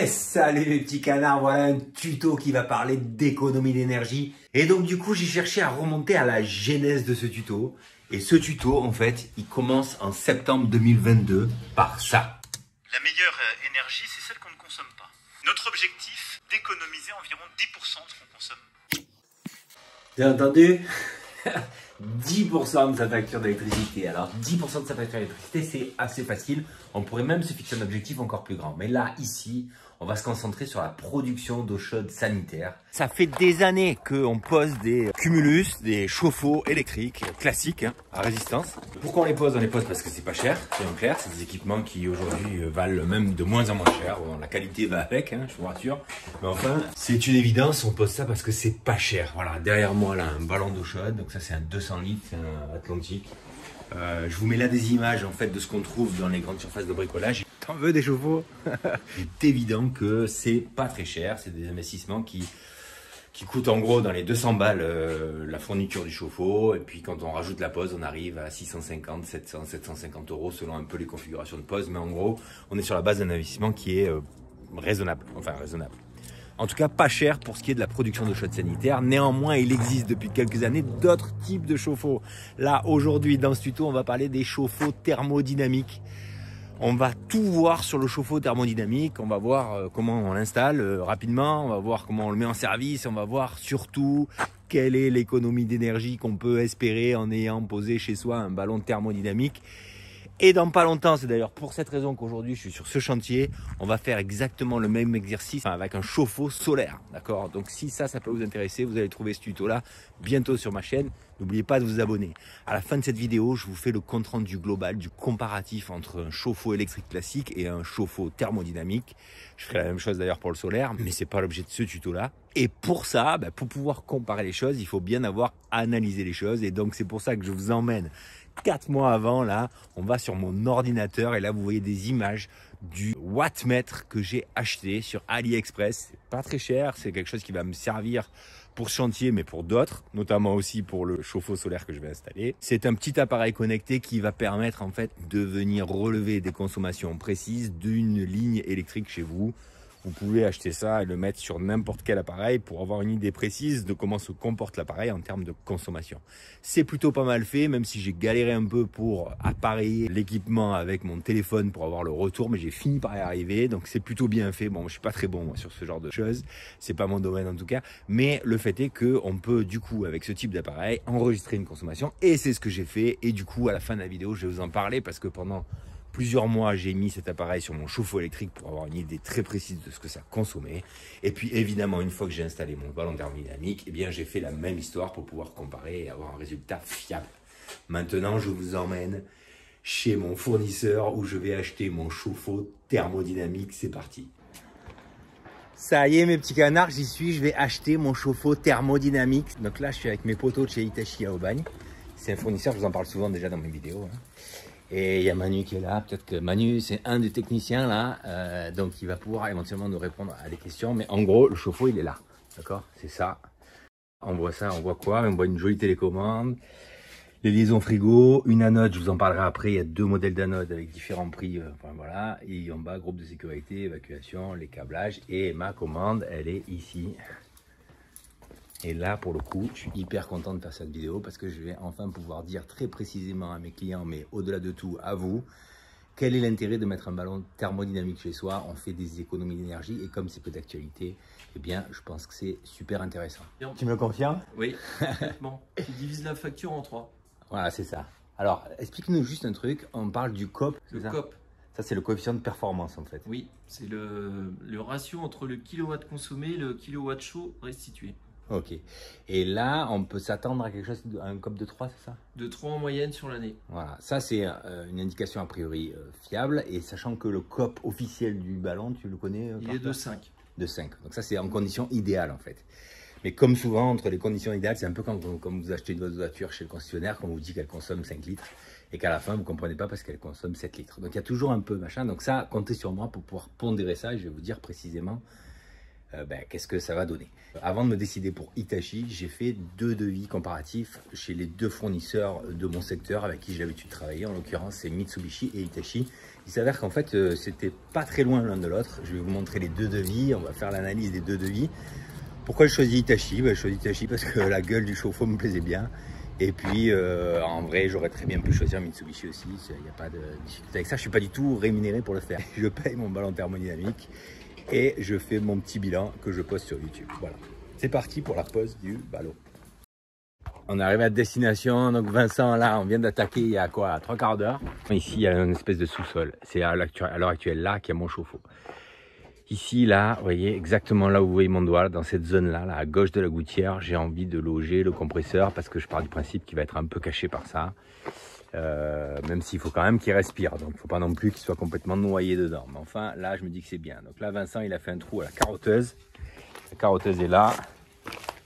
Salut les petits canards, voilà un tuto qui va parler d'économie d'énergie. Et donc du coup j'ai cherché à remonter à la genèse de ce tuto. Et ce tuto en fait il commence en septembre 2022 par ça. La meilleure énergie, c'est celle qu'on ne consomme pas. Notre objectif, d'économiser environ 10% de ce qu'on consomme. Bien entendu 10% de sa facture d'électricité. Alors 10% de sa facture d'électricité c'est assez facile. On pourrait même se fixer un objectif encore plus grand. Mais là, ici, on va se concentrer sur la production d'eau chaude sanitaire. Ça fait des années qu'on pose des cumulus, des chauffe-eau électriques classiques à résistance. Pourquoi on les pose? On les pose parce que c'est pas cher, c'est en clair. C'est des équipements qui aujourd'hui valent même de moins en moins cher. Bon, la qualité va avec, je vous rassure. Mais enfin, c'est une évidence, on pose ça parce que c'est pas cher. Voilà, derrière moi là, un ballon d'eau chaude. Donc ça c'est un 200 litres, c'est un Atlantique. Je vous mets là des images en fait de ce qu'on trouve dans les grandes surfaces de bricolage. T'en veux des chauffe-eau? C'est évident que c'est pas très cher, c'est des investissements qui coûtent en gros dans les 200 balles la fourniture du chauffe-eau. Et puis quand on rajoute la pose, on arrive à 650, 700, 750 euros selon un peu les configurations de pose. Mais en gros, on est sur la base d'un investissement qui est raisonnable, enfin raisonnable. En tout cas, pas cher pour ce qui est de la production d'eau chaude sanitaire. Néanmoins, il existe depuis quelques années d'autres types de chauffe-eau. Là, aujourd'hui, dans ce tuto, on va parler des chauffe-eau thermodynamiques. On va tout voir sur le chauffe-eau thermodynamique. On va voir comment on l'installe rapidement. On va voir comment on le met en service. On va voir surtout quelle est l'économie d'énergie qu'on peut espérer en ayant posé chez soi un ballon thermodynamique. Et dans pas longtemps, c'est d'ailleurs pour cette raison qu'aujourd'hui je suis sur ce chantier, on va faire exactement le même exercice avec un chauffe-eau solaire, d'accord? Donc si ça peut vous intéresser, vous allez trouver ce tuto-là bientôt sur ma chaîne. N'oubliez pas de vous abonner. À la fin de cette vidéo, je vous fais le compte rendu global du comparatif entre un chauffe-eau électrique classique et un chauffe-eau thermodynamique. Je ferai la même chose d'ailleurs pour le solaire, mais c'est pas l'objet de ce tuto-là. Et pour ça, pour pouvoir comparer les choses, il faut bien avoir analysé les choses. Et donc c'est pour ça que je vous emmène 4 mois avant, là, on va sur mon ordinateur et là, vous voyez des images du wattmètre que j'ai acheté sur AliExpress. C'est pas très cher, c'est quelque chose qui va me servir pour ce chantier, mais pour d'autres, notamment aussi pour le chauffe-eau solaire que je vais installer. C'est un petit appareil connecté qui va permettre en fait de venir relever des consommations précises d'une ligne électrique chez vous. Vous pouvez acheter ça et le mettre sur n'importe quel appareil pour avoir une idée précise de comment se comporte l'appareil en termes de consommation. C'est plutôt pas mal fait, même si j'ai galéré un peu pour appareiller l'équipement avec mon téléphone pour avoir le retour, mais j'ai fini par y arriver, donc c'est plutôt bien fait. Bon, je suis pas très bon moi, sur ce genre de choses, c'est pas mon domaine en tout cas, mais le fait est qu'on peut du coup, avec ce type d'appareil, enregistrer une consommation, et c'est ce que j'ai fait, et du coup, à la fin de la vidéo, je vais vous en parler parce que pendant plusieurs mois, j'ai mis cet appareil sur mon chauffe-eau électrique pour avoir une idée très précise de ce que ça consommait. Et puis évidemment, une fois que j'ai installé mon ballon thermodynamique, eh bien j'ai fait la même histoire pour pouvoir comparer et avoir un résultat fiable. Maintenant, je vous emmène chez mon fournisseur où je vais acheter mon chauffe-eau thermodynamique. C'est parti. Ça y est mes petits canards, j'y suis, je vais acheter mon chauffe-eau thermodynamique. Donc là, je suis avec mes potos de chez Hitachi à Aubagne. C'est un fournisseur, je vous en parle souvent déjà dans mes vidéos. Et il y a Manu qui est là, peut-être que Manu c'est un des techniciens là, donc il va pouvoir éventuellement nous répondre à des questions. Mais en gros, le chauffe-eau il est là, d'accord? C'est ça. On voit ça, on voit quoi? On voit une jolie télécommande, les liaisons frigo, une anode, je vous en parlerai après. Il y a 2 modèles d'anode avec différents prix, enfin voilà. Et en bas, groupe de sécurité, évacuation, les câblages. Et ma commande, elle est ici. Et là, pour le coup, je suis hyper content de faire cette vidéo parce que je vais enfin pouvoir dire très précisément à mes clients, mais au-delà de tout, à vous, quel est l'intérêt de mettre un ballon thermodynamique chez soi. On fait des économies d'énergie et comme c'est peu d'actualité, eh bien, je pense que c'est super intéressant. Tu me le confirmes? Oui, bon, tu divises la facture en 3. Voilà, c'est ça. Alors, explique-nous juste un truc. On parle du COP. Le COP. Ça, c'est le coefficient de performance en fait. Oui, c'est le ratio entre le kilowatt consommé et le kilowatt chaud restitué. Ok. Et là, on peut s'attendre à quelque chose, à un COP de 3, c'est ça? De 3 en moyenne sur l'année. Voilà, ça c'est une indication a priori fiable. Et sachant que le COP officiel du ballon, tu le connais? Il est de 5. De 5. Donc ça c'est en condition idéale en fait. Mais comme souvent, entre les conditions idéales, c'est un peu comme vous achetez votre voiture chez le concessionnaire, qu'on vous dit qu'elle consomme 5 litres. Et qu'à la fin, vous ne comprenez pas parce qu'elle consomme 7 litres. Donc il y a toujours un peu machin. Donc ça, comptez sur moi pour pouvoir pondérer ça. Et je vais vous dire précisément qu'est-ce que ça va donner. Avant de me décider pour Hitachi, j'ai fait 2 devis comparatifs chez les 2 fournisseurs de mon secteur avec qui j'ai l'habitude de travailler. En l'occurrence, c'est Mitsubishi et Hitachi. Il s'avère qu'en fait, c'était pas très loin l'un de l'autre. Je vais vous montrer les 2 devis. On va faire l'analyse des 2 devis. Pourquoi je choisis Hitachi? Je choisis Hitachi parce que la gueule du chauffe-eau me plaisait bien. Et puis, en vrai, j'aurais très bien pu choisir Mitsubishi aussi. Il n'y a pas de difficulté avec ça. Je ne suis pas du tout rémunéré pour le faire. Je paye mon ballon thermodynamique et je fais mon petit bilan que je poste sur YouTube. Voilà. C'est parti pour la pose du ballon. On est arrivé à destination. Donc, Vincent, là, on vient d'attaquer il y a quoi? 3 quarts d'heure. Ici, il y a une espèce de sous-sol. C'est à l'heure actuelle là qu'il y a mon chauffe-eau. Ici, là, vous voyez, exactement là où vous voyez mon doigt, dans cette zone-là, là, à gauche de la gouttière, j'ai envie de loger le compresseur parce que je pars du principe qu'il va être un peu caché par ça. Même s'il faut quand même qu'il respire, donc il ne faut pas non plus qu'il soit complètement noyé dedans. Mais enfin, là, je me dis que c'est bien. Donc là, Vincent, il a fait un trou à la carotteuse. La carotteuse est là.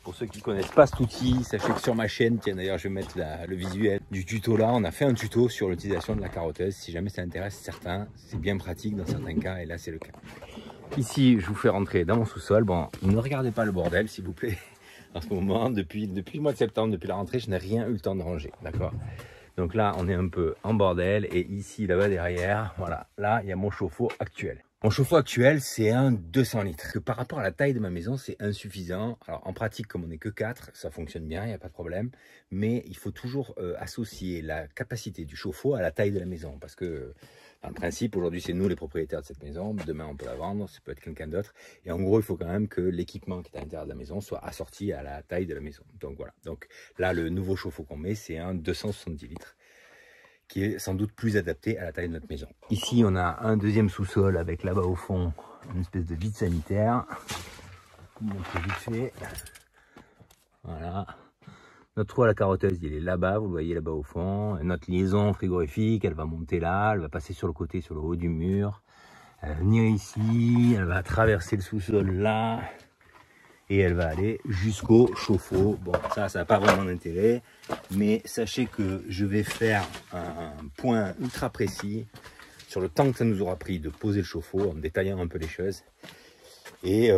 Pour ceux qui ne connaissent pas cet outil, sachez que sur ma chaîne, tiens d'ailleurs, je vais mettre le visuel du tuto là. On a fait un tuto sur l'utilisation de la carotteuse. Si jamais ça intéresse certains, c'est bien pratique dans certains cas, et là, c'est le cas. Ici, je vous fais rentrer dans mon sous-sol. Bon, ne regardez pas le bordel, s'il vous plaît. En ce moment, depuis le mois de septembre, depuis la rentrée, je n'ai rien eu le temps de ranger. D'accord? Donc là, on est un peu en bordel. Et ici, là-bas derrière, voilà, là, il y a mon chauffe-eau actuel. Mon chauffe-eau actuel, c'est un 200 litres. Que par rapport à la taille de ma maison, c'est insuffisant. Alors, en pratique, comme on n'est que 4, ça fonctionne bien, il n'y a pas de problème. Mais il faut toujours associer la capacité du chauffe-eau à la taille de la maison. Parce que, dans le principe, aujourd'hui, c'est nous les propriétaires de cette maison. Demain, on peut la vendre, ça peut être quelqu'un d'autre. Et en gros, il faut quand même que l'équipement qui est à l'intérieur de la maison soit assorti à la taille de la maison. Donc voilà. Donc là, le nouveau chauffe-eau qu'on met, c'est un 270 litres. Qui est sans doute plus adapté à la taille de notre maison. Ici, on a un deuxième sous-sol avec là-bas au fond une espèce de vide sanitaire. Je vous montre vite fait. Voilà. Notre trou à la carotteuse, il est là-bas, vous le voyez là-bas au fond. Notre liaison frigorifique, elle va monter là, elle va passer sur le côté, sur le haut du mur. Elle va venir ici, elle va traverser le sous-sol là. Et elle va aller jusqu'au chauffe-eau. Bon, ça n'a pas vraiment d'intérêt. Mais sachez que je vais faire un point ultra précis sur le temps que ça nous aura pris de poser le chauffe-eau en détaillant un peu les choses. Et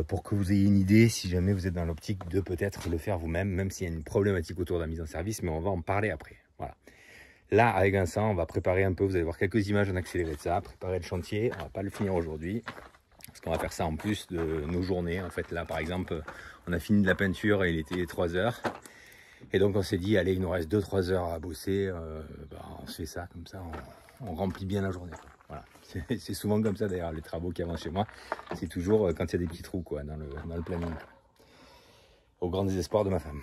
pour que vous ayez une idée, si jamais vous êtes dans l'optique de peut-être le faire vous-même, même s'il y a une problématique autour de la mise en service, mais on va en parler après. Voilà. Là, avec Vincent, on va préparer un peu, vous allez voir quelques images en accéléré de ça, préparer le chantier. On ne va pas le finir aujourd'hui. Parce qu'on va faire ça en plus de nos journées. En fait, là, par exemple, on a fini de la peinture et il était 3 heures. Et donc, on s'est dit, allez, il nous reste 2-3 heures à bosser. On se fait ça, comme ça, on remplit bien la journée. Voilà. C'est souvent comme ça, d'ailleurs, les travaux qui avancent chez moi. C'est toujours quand il y a des petits trous quoi, dans le planning. Au grand désespoir de ma femme,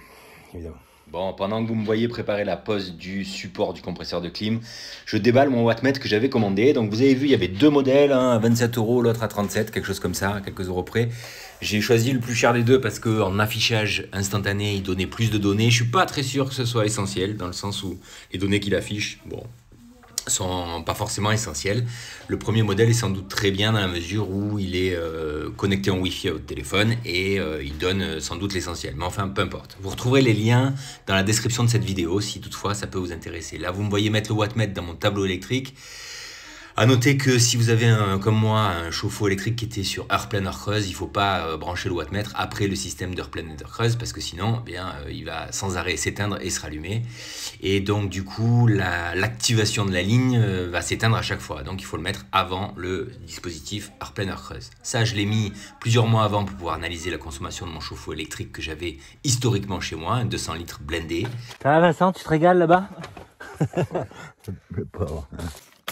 évidemment. Bon, pendant que vous me voyez préparer la pose du support du compresseur de clim, je déballe mon wattmètre que j'avais commandé. Donc vous avez vu, il y avait 2 modèles, un à 27 €, l'autre à 37, quelque chose comme ça, quelques euros près. J'ai choisi le plus cher des deux parce qu'en affichage instantané, il donnait plus de données. Je suis pas très sûr que ce soit essentiel, dans le sens où les données qu'il affiche, bon, sont pas forcément essentielles. Le premier modèle est sans doute très bien dans la mesure où il est connecté en Wi-Fi à votre téléphone et il donne sans doute l'essentiel. Mais enfin, peu importe. Vous retrouverez les liens dans la description de cette vidéo si toutefois ça peut vous intéresser. Là, vous me voyez mettre le wattmètre dans mon tableau électrique. À noter que si vous avez comme moi un chauffe-eau électrique qui était sur heure pleine, heure creuse, il ne faut pas brancher le wattmètre après le système d'heure pleine et d'heure creuse parce que sinon il va sans arrêt s'éteindre et se rallumer. Et donc du coup l'activation de la ligne va s'éteindre à chaque fois. Donc il faut le mettre avant le dispositif heure pleine, heure creuse. Ça je l'ai mis plusieurs mois avant pour pouvoir analyser la consommation de mon chauffe-eau électrique que j'avais historiquement chez moi, un 200 litres blindé. Ça va Vincent, tu te régales là-bas? Le pauvre.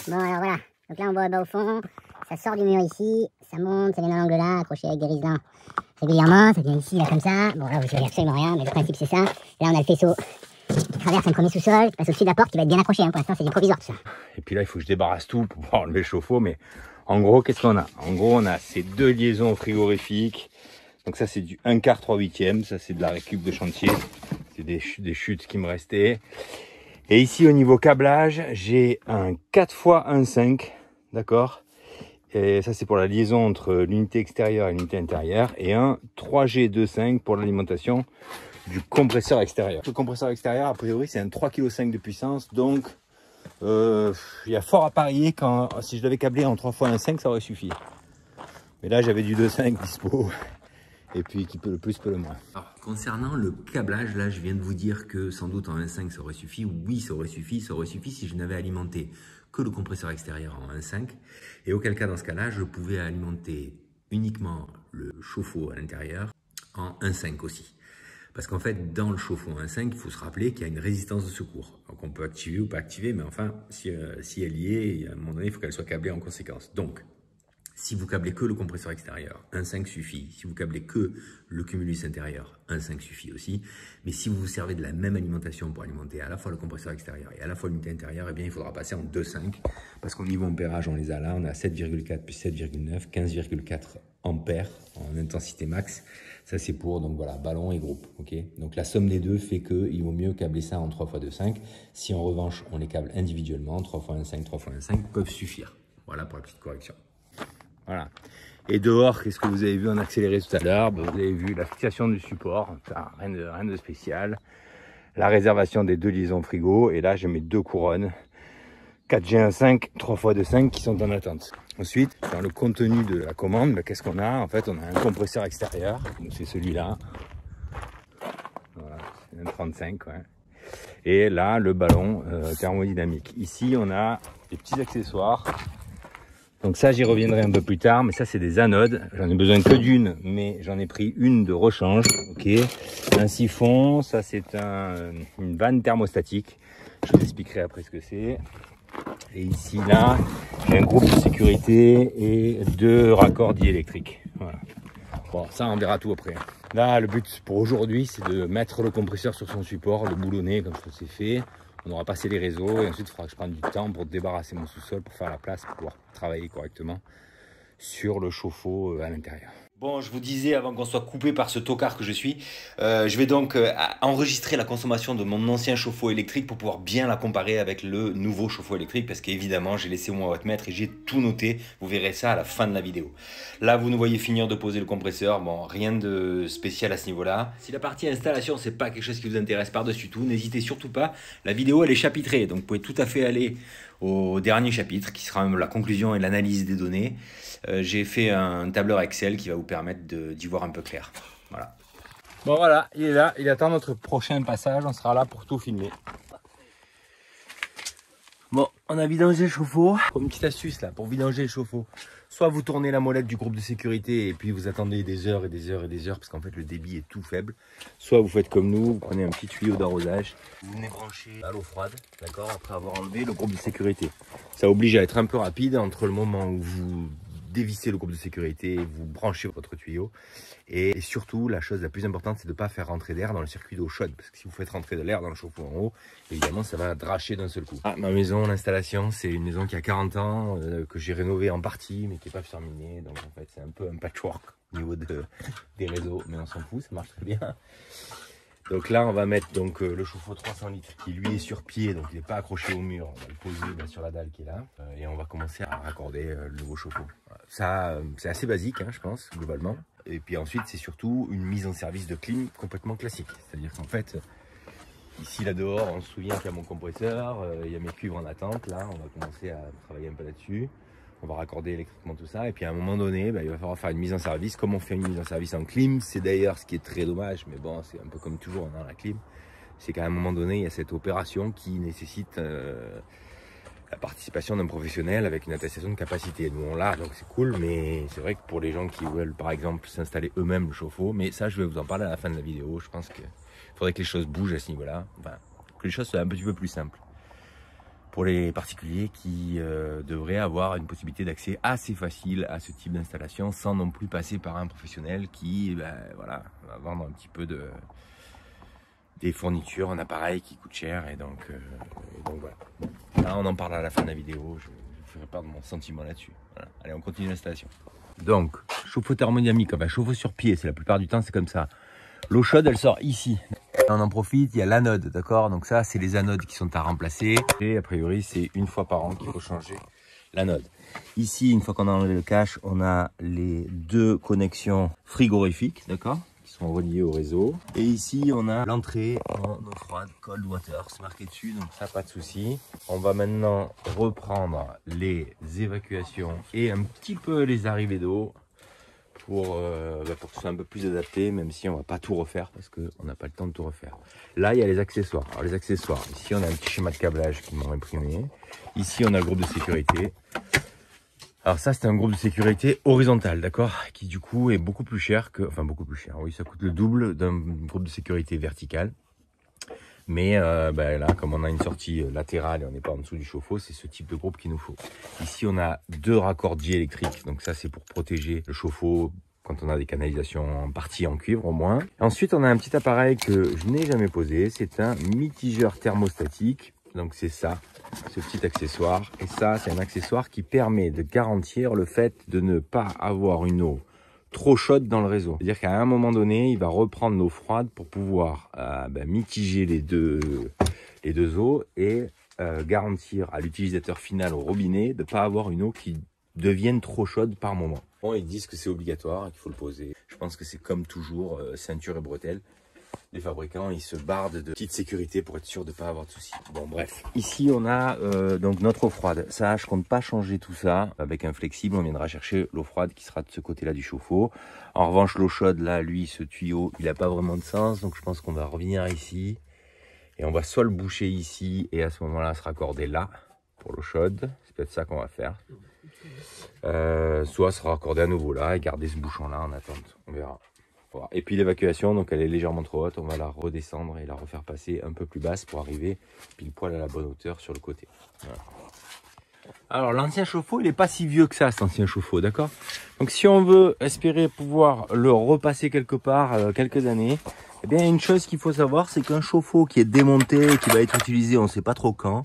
Bon alors voilà, donc là on voit bas au fond, ça sort du mur ici, ça monte, ça vient dans l'angle là, accroché avec des riselins régulièrement, ça vient ici, là comme ça, bon là vous voyez absolument rien, mais le principe c'est ça. Là on a le faisceau qui traverse un premier sous-sol, qui passe au-dessus de la porte, qui va être bien accroché, hein. Pour l'instant c'est du provisoire tout ça. Et puis là il faut que je débarrasse tout pour pouvoir enlever le chauffe-eau, mais en gros qu'est-ce qu'on a? En gros on a ces 2 liaisons frigorifiques, donc ça c'est du 1/4 3/8, ça c'est de la récup de chantier, c'est des chutes qui me restaient. Et ici, au niveau câblage, j'ai un 4x1,5, d'accord? Et ça, c'est pour la liaison entre l'unité extérieure et l'unité intérieure. Et un 3G2,5 pour l'alimentation du compresseur extérieur. Le compresseur extérieur, a priori, c'est un 3,5 kg de puissance. Donc, il y a fort à parier quand, si je l'avais câblé en 3x1,5, ça aurait suffi. Mais là, j'avais du 2.5 dispo. Et puis, qui peut le plus, peut le moins. Alors, concernant le câblage, là, je viens de vous dire que sans doute en 1.5, ça aurait suffi. Oui, ça aurait suffi si je n'avais alimenté que le compresseur extérieur en 1.5. Et auquel cas, dans ce cas-là, je pouvais alimenter uniquement le chauffe-eau à l'intérieur en 1.5 aussi. Parce qu'en fait, dans le chauffe-eau 1.5, il faut se rappeler qu'il y a une résistance de secours. Donc, on peut activer ou pas activer, mais enfin, si elle y est, à un moment donné, il faut qu'elle soit câblée en conséquence. Donc, si vous câblez que le compresseur extérieur, 1.5 suffit. Si vous câblez que le cumulus intérieur, 1.5 suffit aussi. Mais si vous vous servez de la même alimentation pour alimenter à la fois le compresseur extérieur et à la fois l'unité intérieure, eh bien, il faudra passer en 2.5. Parce qu'au niveau ampérage, on les a là. On a 7,4 plus 7,9, 15,4 ampères en intensité max. Ça, c'est pour, donc voilà, ballon et groupe. Okay, donc la somme des deux fait qu'il vaut mieux câbler ça en 3 x 2.5. Si en revanche, on les câble individuellement, 3 x 1.5, 3 x 1.5 peuvent suffire. Voilà pour la petite correction. Voilà. Et dehors, qu'est-ce que vous avez vu en accéléré tout à l'heure? Vous avez vu la fixation du support, ça, rien de spécial. La réservation des 2 liaisons frigo. Et là, j'ai mes 2 couronnes 4G15, 3 x 2.5 qui sont en attente. Ensuite, dans le contenu de la commande, ben, qu'est-ce qu'on a? En fait, on a un compresseur extérieur. C'est celui-là. Voilà, c'est un 35. Ouais. Et là, le ballon thermodynamique. Ici, on a des petits accessoires. Donc ça, j'y reviendrai un peu plus tard, mais ça, c'est des anodes. J'en ai besoin que d'une, mais j'en ai pris une de rechange. Ok. Un siphon, ça, c'est une vanne thermostatique. Je vous expliquerai après ce que c'est. Et ici, là, j'ai un groupe de sécurité et 2 raccords diélectriques. Voilà. Bon, ça, on verra tout après. Là, le but pour aujourd'hui, c'est de mettre le compresseur sur son support, le boulonner comme ça c'est fait. On aura passé les réseaux et ensuite il faudra que je prenne du temps pour débarrasser mon sous-sol pour faire la place pour pouvoir travailler correctement sur le chauffe-eau à l'intérieur. Bon, je vous disais avant qu'on soit coupé par ce tocard que je suis, je vais donc enregistrer la consommation de mon ancien chauffe-eau électrique pour pouvoir bien la comparer avec le nouveau chauffe-eau électrique parce qu'évidemment j'ai laissé mon wattmètre et j'ai tout noté. Vous verrez ça à la fin de la vidéo. Là, vous nous voyez finir de poser le compresseur. Bon, rien de spécial à ce niveau-là. Si la partie installation, c'est pas quelque chose qui vous intéresse par-dessus tout, n'hésitez surtout pas. La vidéo, elle est chapitrée, donc vous pouvez tout à fait aller au dernier chapitre qui sera la conclusion et l'analyse des données. J'ai fait un tableur Excel qui va vous permettre d'y voir un peu clair. Voilà. Bon voilà, il est là, il attend notre prochain passage, on sera là pour tout filmer. Bon, on a vidangé le chauffe-eau. Une petite astuce là, pour vidanger le chauffe-eau. Soit vous tournez la molette du groupe de sécurité et puis vous attendez des heures et des heures et des heures parce qu'en fait le débit est tout faible. Soit vous faites comme nous, vous prenez un petit tuyau d'arrosage, vous venez brancher à l'eau froide, d'accord, après avoir enlevé le groupe de sécurité. Ça oblige à être un peu rapide entre le moment où vous dévissez le groupe de sécurité, vous branchez votre tuyau et surtout la chose la plus importante c'est de ne pas faire rentrer d'air dans le circuit d'eau chaude parce que si vous faites rentrer de l'air dans le chauffe-eau en haut, évidemment ça va dracher d'un seul coup. Ah, ma maison, l'installation, c'est une maison qui a 40 ans, que j'ai rénovée en partie mais qui n'est pas terminée, donc en fait c'est un peu un patchwork au niveau des réseaux, mais on s'en fout, ça marche très bien. Donc là on va mettre donc le chauffe-eau 300 litres qui lui est sur pied, donc il n'est pas accroché au mur, on va le poser là, sur la dalle qui est là et on va commencer à raccorder le nouveau chauffe-eau. Ça c'est assez basique hein, je pense globalement, et puis ensuite c'est surtout une mise en service de clim complètement classique, c'est à dire qu'en fait ici là dehors on se souvient qu'il y a mon compresseur, il y a mes cuivres en attente, là on va commencer à travailler un peu là-dessus. On va raccorder électriquement tout ça et puis à un moment donné, bah, il va falloir faire une mise en service. Comme on fait une mise en service en clim, c'est d'ailleurs ce qui est très dommage, mais bon, c'est un peu comme toujours dans la clim. C'est qu'à un moment donné, il y a cette opération qui nécessite la participation d'un professionnel avec une attestation de capacité. Nous on l'a, donc c'est cool, mais c'est vrai que pour les gens qui veulent par exemple s'installer eux-mêmes le chauffe-eau, mais ça je vais vous en parler à la fin de la vidéo. Je pense qu'il faudrait que les choses bougent à ce niveau-là, enfin, que les choses soient un petit peu plus simples. Pour les particuliers qui devraient avoir une possibilité d'accès assez facile à ce type d'installation sans non plus passer par un professionnel qui voilà, va vendre un petit peu des fournitures, un appareil qui coûte cher et donc voilà. Là on en parle à la fin de la vidéo, je vous ferai part de mon sentiment là-dessus. Voilà. Allez, on continue l'installation. Donc, chauffe-eau thermodynamique, enfin chauffe-eau sur pied, c'est la plupart du temps c'est comme ça. L'eau chaude elle sort ici. On en profite, il y a l'anode, d'accord? Donc ça, c'est les anodes qui sont à remplacer. Et a priori, c'est une fois par an qu'il faut changer l'anode. Ici, une fois qu'on a enlevé le cache, on a les 2 connexions frigorifiques, d'accord? Qui sont reliées au réseau. Et ici, on a l'entrée en eau froide, cold water, c'est marqué dessus, donc ça, pas de souci. On va maintenant reprendre les évacuations et un petit peu les arrivées d'eau pour que ce soit un peu plus adapté, même si on va pas tout refaire parce qu'on n'a pas le temps de tout refaire. Là, il y a les accessoires. Alors les accessoires, ici on a un petit schéma de câblage qu'ils m'ont imprimé. Ici on a le groupe de sécurité. Alors ça, c'est un groupe de sécurité horizontal, d'accord, qui du coup est beaucoup plus cher que, enfin beaucoup plus cher. Oui, ça coûte le double d'un groupe de sécurité vertical. Mais là, comme on a une sortie latérale et on n'est pas en dessous du chauffe-eau, c'est ce type de groupe qu'il nous faut. Ici, on a 2 raccordiers électriques. Donc ça, c'est pour protéger le chauffe-eau quand on a des canalisations en partie en cuivre au moins. Ensuite, on a un petit appareil que je n'ai jamais posé. C'est un mitigeur thermostatique. Donc c'est ça, ce petit accessoire. Et ça, c'est un accessoire qui permet de garantir le fait de ne pas avoir une eau trop chaude dans le réseau. C'est-à-dire qu'à un moment donné, il va reprendre l'eau froide pour pouvoir mitiger les deux eaux et garantir à l'utilisateur final au robinet de ne pas avoir une eau qui devienne trop chaude par moment. Bon, ils disent que c'est obligatoire, qu'il faut le poser. Je pense que c'est comme toujours, ceinture et bretelles. Les fabricants, ils se bardent de petite sécurité pour être sûr de ne pas avoir de soucis. Bon, bref. Ici, on a donc notre eau froide. Ça, je compte pas changer tout ça. Avec un flexible, on viendra chercher l'eau froide qui sera de ce côté-là du chauffe-eau. En revanche, l'eau chaude, là, lui, ce tuyau, il n'a pas vraiment de sens. Donc, je pense qu'on va revenir ici. Et on va soit le boucher ici et à ce moment-là, se raccorder là pour l'eau chaude. C'est peut-être ça qu'on va faire. Soit se raccorder à nouveau là et garder ce bouchon-là en attente. On verra. Voilà. Et puis l'évacuation, donc elle est légèrement trop haute, on va la redescendre et la refaire passer un peu plus basse pour arriver pile poil à la bonne hauteur sur le côté. Voilà. Alors l'ancien chauffe-eau, il n'est pas si vieux que ça, cet ancien chauffe-eau, d'accord? Donc si on veut espérer pouvoir le repasser quelque part quelques années, eh bien une chose qu'il faut savoir, c'est qu'un chauffe-eau qui est démonté et qui va être utilisé, on ne sait pas trop quand,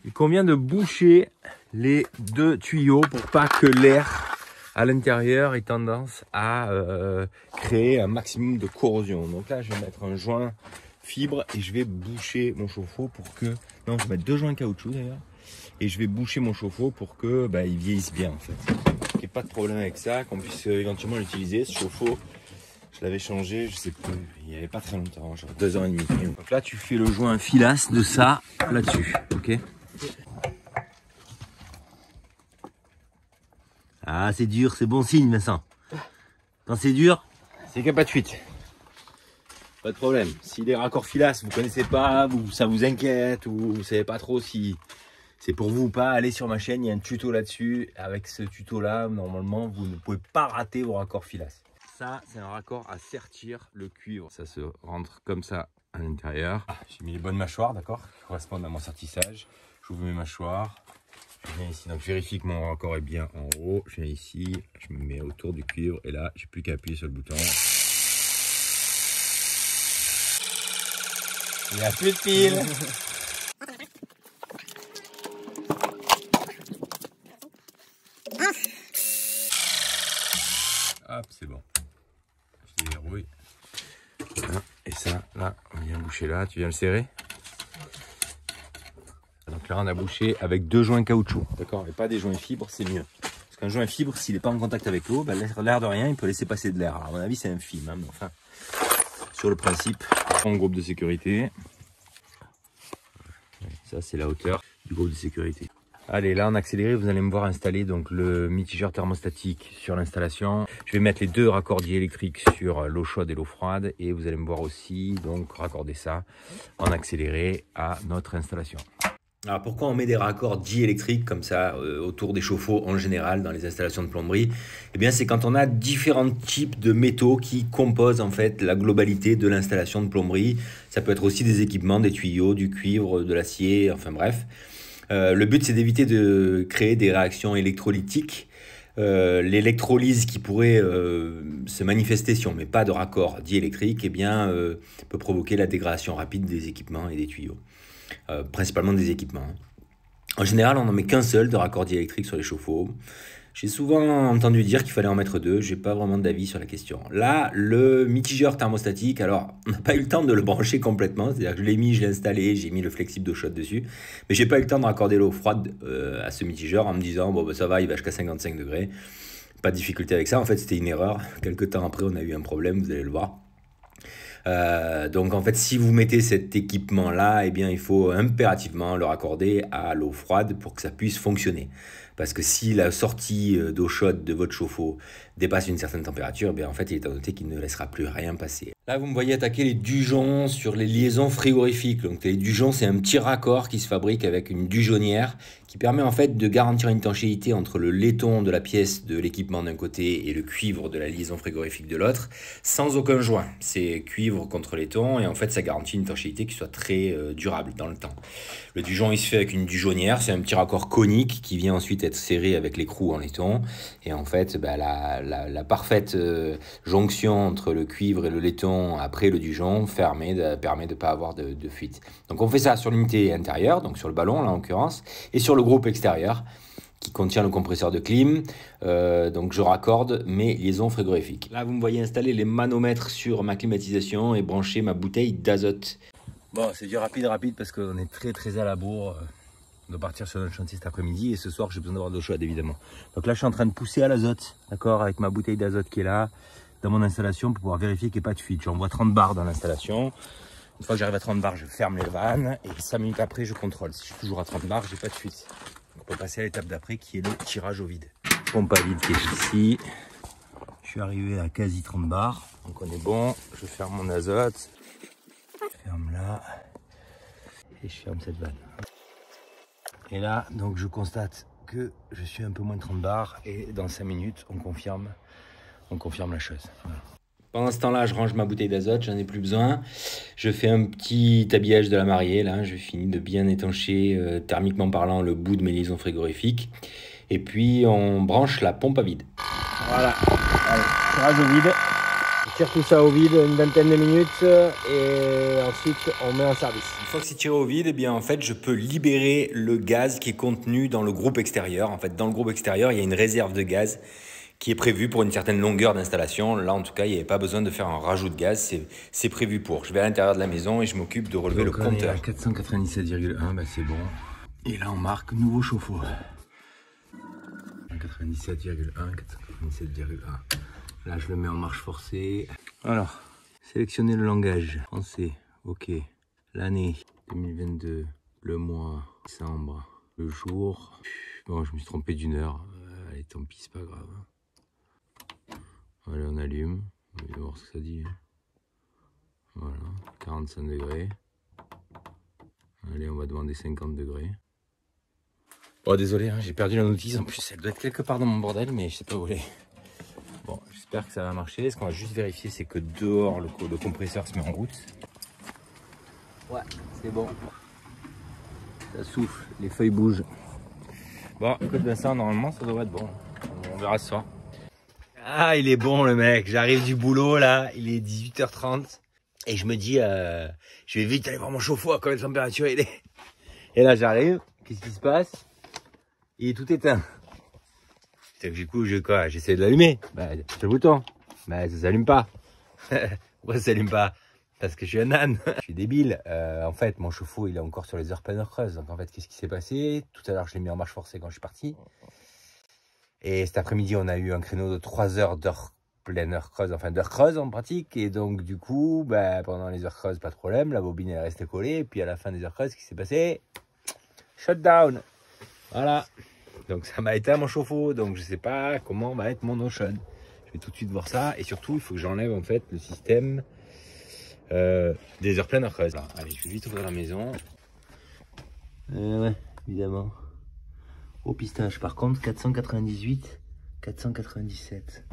il convient de boucher les 2 tuyaux pour pas que l'air à l'intérieur ait tendance à créer un maximum de corrosion. Donc là, je vais mettre un joint fibre et je vais boucher mon chauffe-eau pour que... Non, je vais mettre 2 joints caoutchouc d'ailleurs. Et je vais boucher mon chauffe-eau pour que il vieillisse bien en fait. Il n'y ait pas de problème avec ça, qu'on puisse éventuellement l'utiliser. Ce chauffe-eau, je l'avais changé, je sais plus, il n'y avait pas très longtemps, genre 2 ans et demi. Donc là, tu fais le joint filasse de ça là-dessus, ok? Ah, c'est dur, c'est bon signe, Vincent. Quand c'est dur, c'est qu'il n'y a pas de fuite. Pas de problème. Si les raccords filasse, vous connaissez pas, ça vous inquiète, ou vous savez pas trop si c'est pour vous ou pas, allez sur ma chaîne, il y a un tuto là-dessus. Avec ce tuto-là, normalement, vous ne pouvez pas rater vos raccords filasse. Ça, c'est un raccord à sertir le cuivre. Ça se rentre comme ça à l'intérieur. J'ai mis les bonnes mâchoires, d'accord, qui correspondent à mon sertissage. J'ouvre mes mâchoires. Je viens ici, donc je vérifie que mon raccord est bien en haut. Je viens ici, je me mets autour du cuivre et là, j'ai plus qu'à appuyer sur le bouton. Il n'y a plus de pile. Hop, c'est bon. Je déverrouille. Voilà. Et ça, là, on vient boucher là. Tu viens le serrer. Donc là, on a bouché avec 2 joints caoutchouc, d'accord, et pas des joints fibres, c'est mieux. Parce qu'un joint fibre, s'il n'est pas en contact avec l'eau, l'air de rien, il peut laisser passer de l'air. Alors, à mon avis, c'est infime, hein, mais enfin, sur le principe, on groupe de sécurité. Ça, c'est la hauteur du groupe de sécurité. Allez, là, en accéléré, vous allez me voir installer donc le mitigeur thermostatique sur l'installation. Je vais mettre les 2 raccordiers électriques sur l'eau chaude et l'eau froide, et vous allez me voir aussi donc raccorder ça en accéléré à notre installation. Alors pourquoi on met des raccords diélectriques comme ça autour des chauffe-eau en général dans les installations de plomberie? Eh bien c'est quand on a différents types de métaux qui composent en fait la globalité de l'installation de plomberie. Ça peut être aussi des équipements, des tuyaux, du cuivre, de l'acier, enfin bref. Le but c'est d'éviter de créer des réactions électrolytiques. L'électrolyse qui pourrait se manifester si on ne met pas de raccord diélectrique, eh bien peut provoquer la dégradation rapide des équipements et des tuyaux. Principalement des équipements. En général, on n'en met qu'un seul de raccord diélectrique sur les chauffe-eau. J'ai souvent entendu dire qu'il fallait en mettre 2. Je n'ai pas vraiment d'avis sur la question. Là, le mitigeur thermostatique, alors, on n'a pas eu le temps de le brancher complètement. C'est-à-dire que je l'ai mis, je l'ai installé, j'ai mis le flexible d'eau chaude dessus. Mais je n'ai pas eu le temps de raccorder l'eau froide à ce mitigeur en me disant, bon, ça va, il va jusqu'à 55 degrés. Pas de difficulté avec ça. En fait, c'était une erreur. Quelques temps après, on a eu un problème, vous allez le voir. Donc en fait, si vous mettez cet équipement là, eh bien il faut impérativement le raccorder à l'eau froide pour que ça puisse fonctionner. Parce que si la sortie d'eau chaude de votre chauffe-eau dépasse une certaine température, bien en fait, il est à noter qu'il ne laissera plus rien passer. Là, vous me voyez attaquer les dugeons sur les liaisons frigorifiques. Donc, les dugeons, c'est un petit raccord qui se fabrique avec une dugeonnière qui permet en fait de garantir une étanchéité entre le laiton de la pièce de l'équipement d'un côté et le cuivre de la liaison frigorifique de l'autre, sans aucun joint. C'est cuivre contre laiton et en fait, ça garantit une étanchéité qui soit très durable dans le temps. Le dugeon, il se fait avec une dugeonnière. C'est un petit raccord conique qui vient ensuite être serré avec l'écrou en laiton. Et en fait, la parfaite jonction entre le cuivre et le laiton après le dugeon permet de ne pas avoir de fuite. Donc on fait ça sur l'unité intérieure, donc sur le ballon là en l'occurrence, et sur le groupe extérieur qui contient le compresseur de clim. Donc je raccorde mes liaisons frigorifiques. Là vous me voyez installer les manomètres sur ma climatisation et brancher ma bouteille d'azote. Bon, c'est du rapide parce qu'on est très à la bourre. On doit partir sur notre chantier cet après-midi et ce soir j'ai besoin d'avoir de l'eau chaude évidemment. Donc là je suis en train de pousser à l'azote, d'accord, avec ma bouteille d'azote qui est là dans mon installation pour pouvoir vérifier qu'il n'y ait pas de fuite. J'envoie 30 bars dans l'installation. Une fois que j'arrive à 30 bars, je ferme les vannes et 5 minutes après je contrôle. Si je suis toujours à 30 bars, j'ai pas de fuite. Donc on peut passer à l'étape d'après qui est le tirage au vide. Pompe à vide qui est ici. Je suis arrivé à quasi 30 bars, donc on est bon. Je ferme mon azote. Je ferme là et je ferme cette vanne. Et là, donc je constate que je suis un peu moins de 30 bars et dans 5 minutes, on confirme la chose. Voilà. Pendant ce temps-là, je range ma bouteille d'azote, j'en ai plus besoin. Je fais un petit habillage de la mariée, là. Je finis de bien étancher, thermiquement parlant, le bout de mes liaisons frigorifiques. Et puis, on branche la pompe à vide. Voilà, allez, tirage au vide. On tire tout ça au vide une vingtaine de minutes et ensuite on met en service. Une fois que c'est tiré au vide, eh bien en fait je peux libérer le gaz qui est contenu dans le groupe extérieur. En fait dans le groupe extérieur il y a une réserve de gaz qui est prévue pour une certaine longueur d'installation. Là en tout cas il n'y avait pas besoin de faire un rajout de gaz, c'est prévu pour. Je vais à l'intérieur de la maison et je m'occupe de relever donc le compteur. 497,1, bah c'est bon. Et là on marque nouveau chauffe-eau. 97,1, 497,1. Là, je le mets en marche forcée. Alors, sélectionner le langage. Français, ok. L'année 2022, le mois, décembre, le jour. Bon, je me suis trompé d'une heure. Allez, tant pis, c'est pas grave. Allez, on allume. On va voir ce que ça dit. Voilà, 45 degrés. Allez, on va demander 50 degrés. Oh, désolé, hein, j'ai perdu la notice. En plus, elle doit être quelque part dans mon bordel, mais je sais pas où elle est. Bon, j'espère que ça va marcher. Ce qu'on va juste vérifier, c'est que dehors, le compresseur se met en route. Ouais, c'est bon. Ça souffle, les feuilles bougent. Bon, écoute, ben ça, normalement, ça devrait être bon. On verra ce soir. Ah, il est bon, le mec. J'arrive du boulot, là. Il est 18h30. Et je me dis, je vais vite aller voir mon chauffe-eau à combien de température il est. Et là, j'arrive. Qu'est-ce qui se passe? Il est tout éteint. Du coup, j'essaie de l'allumer. Bah, c'est le bouton. Bah, ça s'allume pas. Pourquoi ça s'allume pas? Parce que je suis un âne. Je suis débile. En fait, mon chauffe-eau, il est encore sur les heures pleine heure creuse. Donc, en fait, qu'est-ce qui s'est passé? Tout à l'heure, je l'ai mis en marche forcée quand je suis parti. Et cet après-midi, on a eu un créneau de 3 heures d'heure pleine heure creuse, enfin d'heure creuse en pratique. Et donc, du coup, bah, pendant les heures creuses, pas de problème. La bobine, elle est restée collée. Et puis, à la fin des heures creuses, qu'est-ce qui s'est passé? Shutdown. Voilà. Donc ça m'a éteint mon chauffe-eau, donc je sais pas comment va être mon eau chaude. Je vais tout de suite voir ça et surtout il faut que j'enlève en fait le système des heures pleines heures creuses. Allez, je vais vite ouvrir la maison. Ouais, évidemment. Au pistache par contre 498, 497.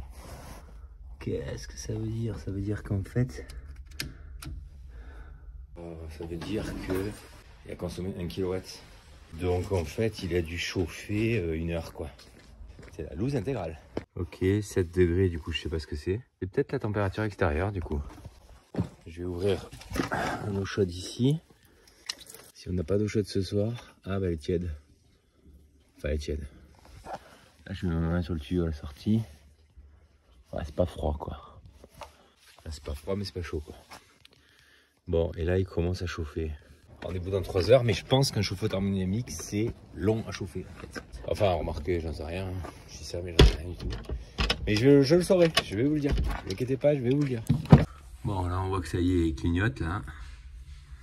Qu'est-ce que ça veut dire? Ça veut dire qu'en fait, ça veut dire que il a consommé 1 kW. Donc en fait il a dû chauffer 1 heure quoi. C'est la loose intégrale. Ok, 7 degrés du coup je sais pas ce que c'est. C'est peut-être la température extérieure du coup. Je vais ouvrir une eau chaude ici. Si on n'a pas d'eau chaude ce soir, ah bah elle est tiède. Enfin elle est tiède. Là je mets ma main sur le tuyau à la sortie. Ouais c'est pas froid quoi. Là c'est pas froid mais c'est pas chaud quoi. Bon et là il commence à chauffer. Rendez-vous dans 3 heures, mais je pense qu'un chauffe-eau thermodynamique, c'est long à chauffer. En fait. Enfin, remarquez, j'en sais rien. Je dis ça, mais j'en sais rien du tout. Mais je le saurai, je vais vous le dire. Ne vous inquiétez pas, je vais vous le dire. Bon, là, on voit que ça y est, il clignote, là.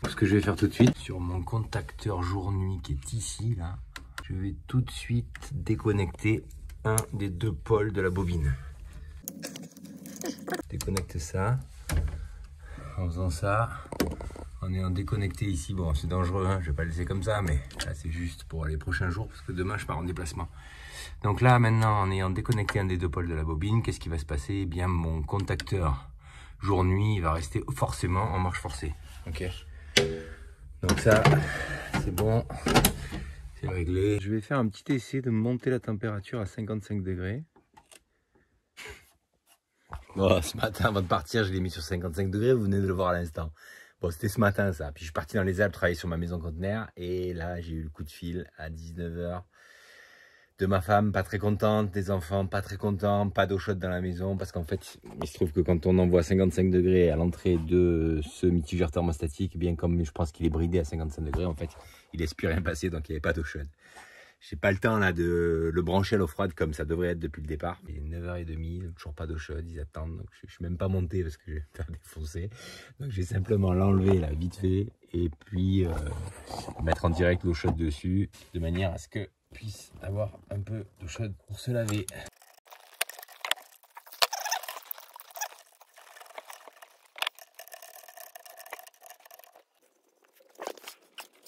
Ce que je vais faire tout de suite, sur mon contacteur jour-nuit qui est ici, là, Je vais tout de suite déconnecter un des deux pôles de la bobine. Déconnecte ça. En faisant ça, en ayant déconnecté ici, bon c'est dangereux, hein, je vais pas le laisser comme ça, mais là c'est juste pour les prochains jours parce que demain je pars en déplacement. Donc là maintenant, en ayant déconnecté un des deux pôles de la bobine, qu'est-ce qui va se passer? Eh bien mon contacteur jour-nuit, il va rester forcément en marche forcée. Ok. Donc ça, c'est bon, c'est réglé. Je vais faire un petit essai de monter la température à 55 degrés. Bon, ce matin, avant de partir, je l'ai mis sur 55 degrés, vous venez de le voir à l'instant. Bon, c'était ce matin ça. Puis je suis parti dans les Alpes travailler sur ma maison conteneur. Et là, j'ai eu le coup de fil à 19 h de ma femme, pas très contente, des enfants, pas très contents, pas d'eau chaude dans la maison. Parce qu'en fait, il se trouve que quand on envoie 55 degrés à l'entrée de ce mitigeur thermostatique, bien comme je pense qu'il est bridé à 55 degrés, en fait, il laisse plus rien passer, donc il n'y avait pas d'eau chaude. J'ai pas le temps là de le brancher à l'eau froide comme ça devrait être depuis le départ. Il est 9 h 30, toujours pas d'eau chaude, ils attendent. Donc je suis même pas monté parce que je vais me faire défoncer. Donc j'ai simplement l'enlever là vite fait et puis mettre en direct l'eau chaude dessus de manière à ce que puisse avoir un peu d'eau chaude pour se laver.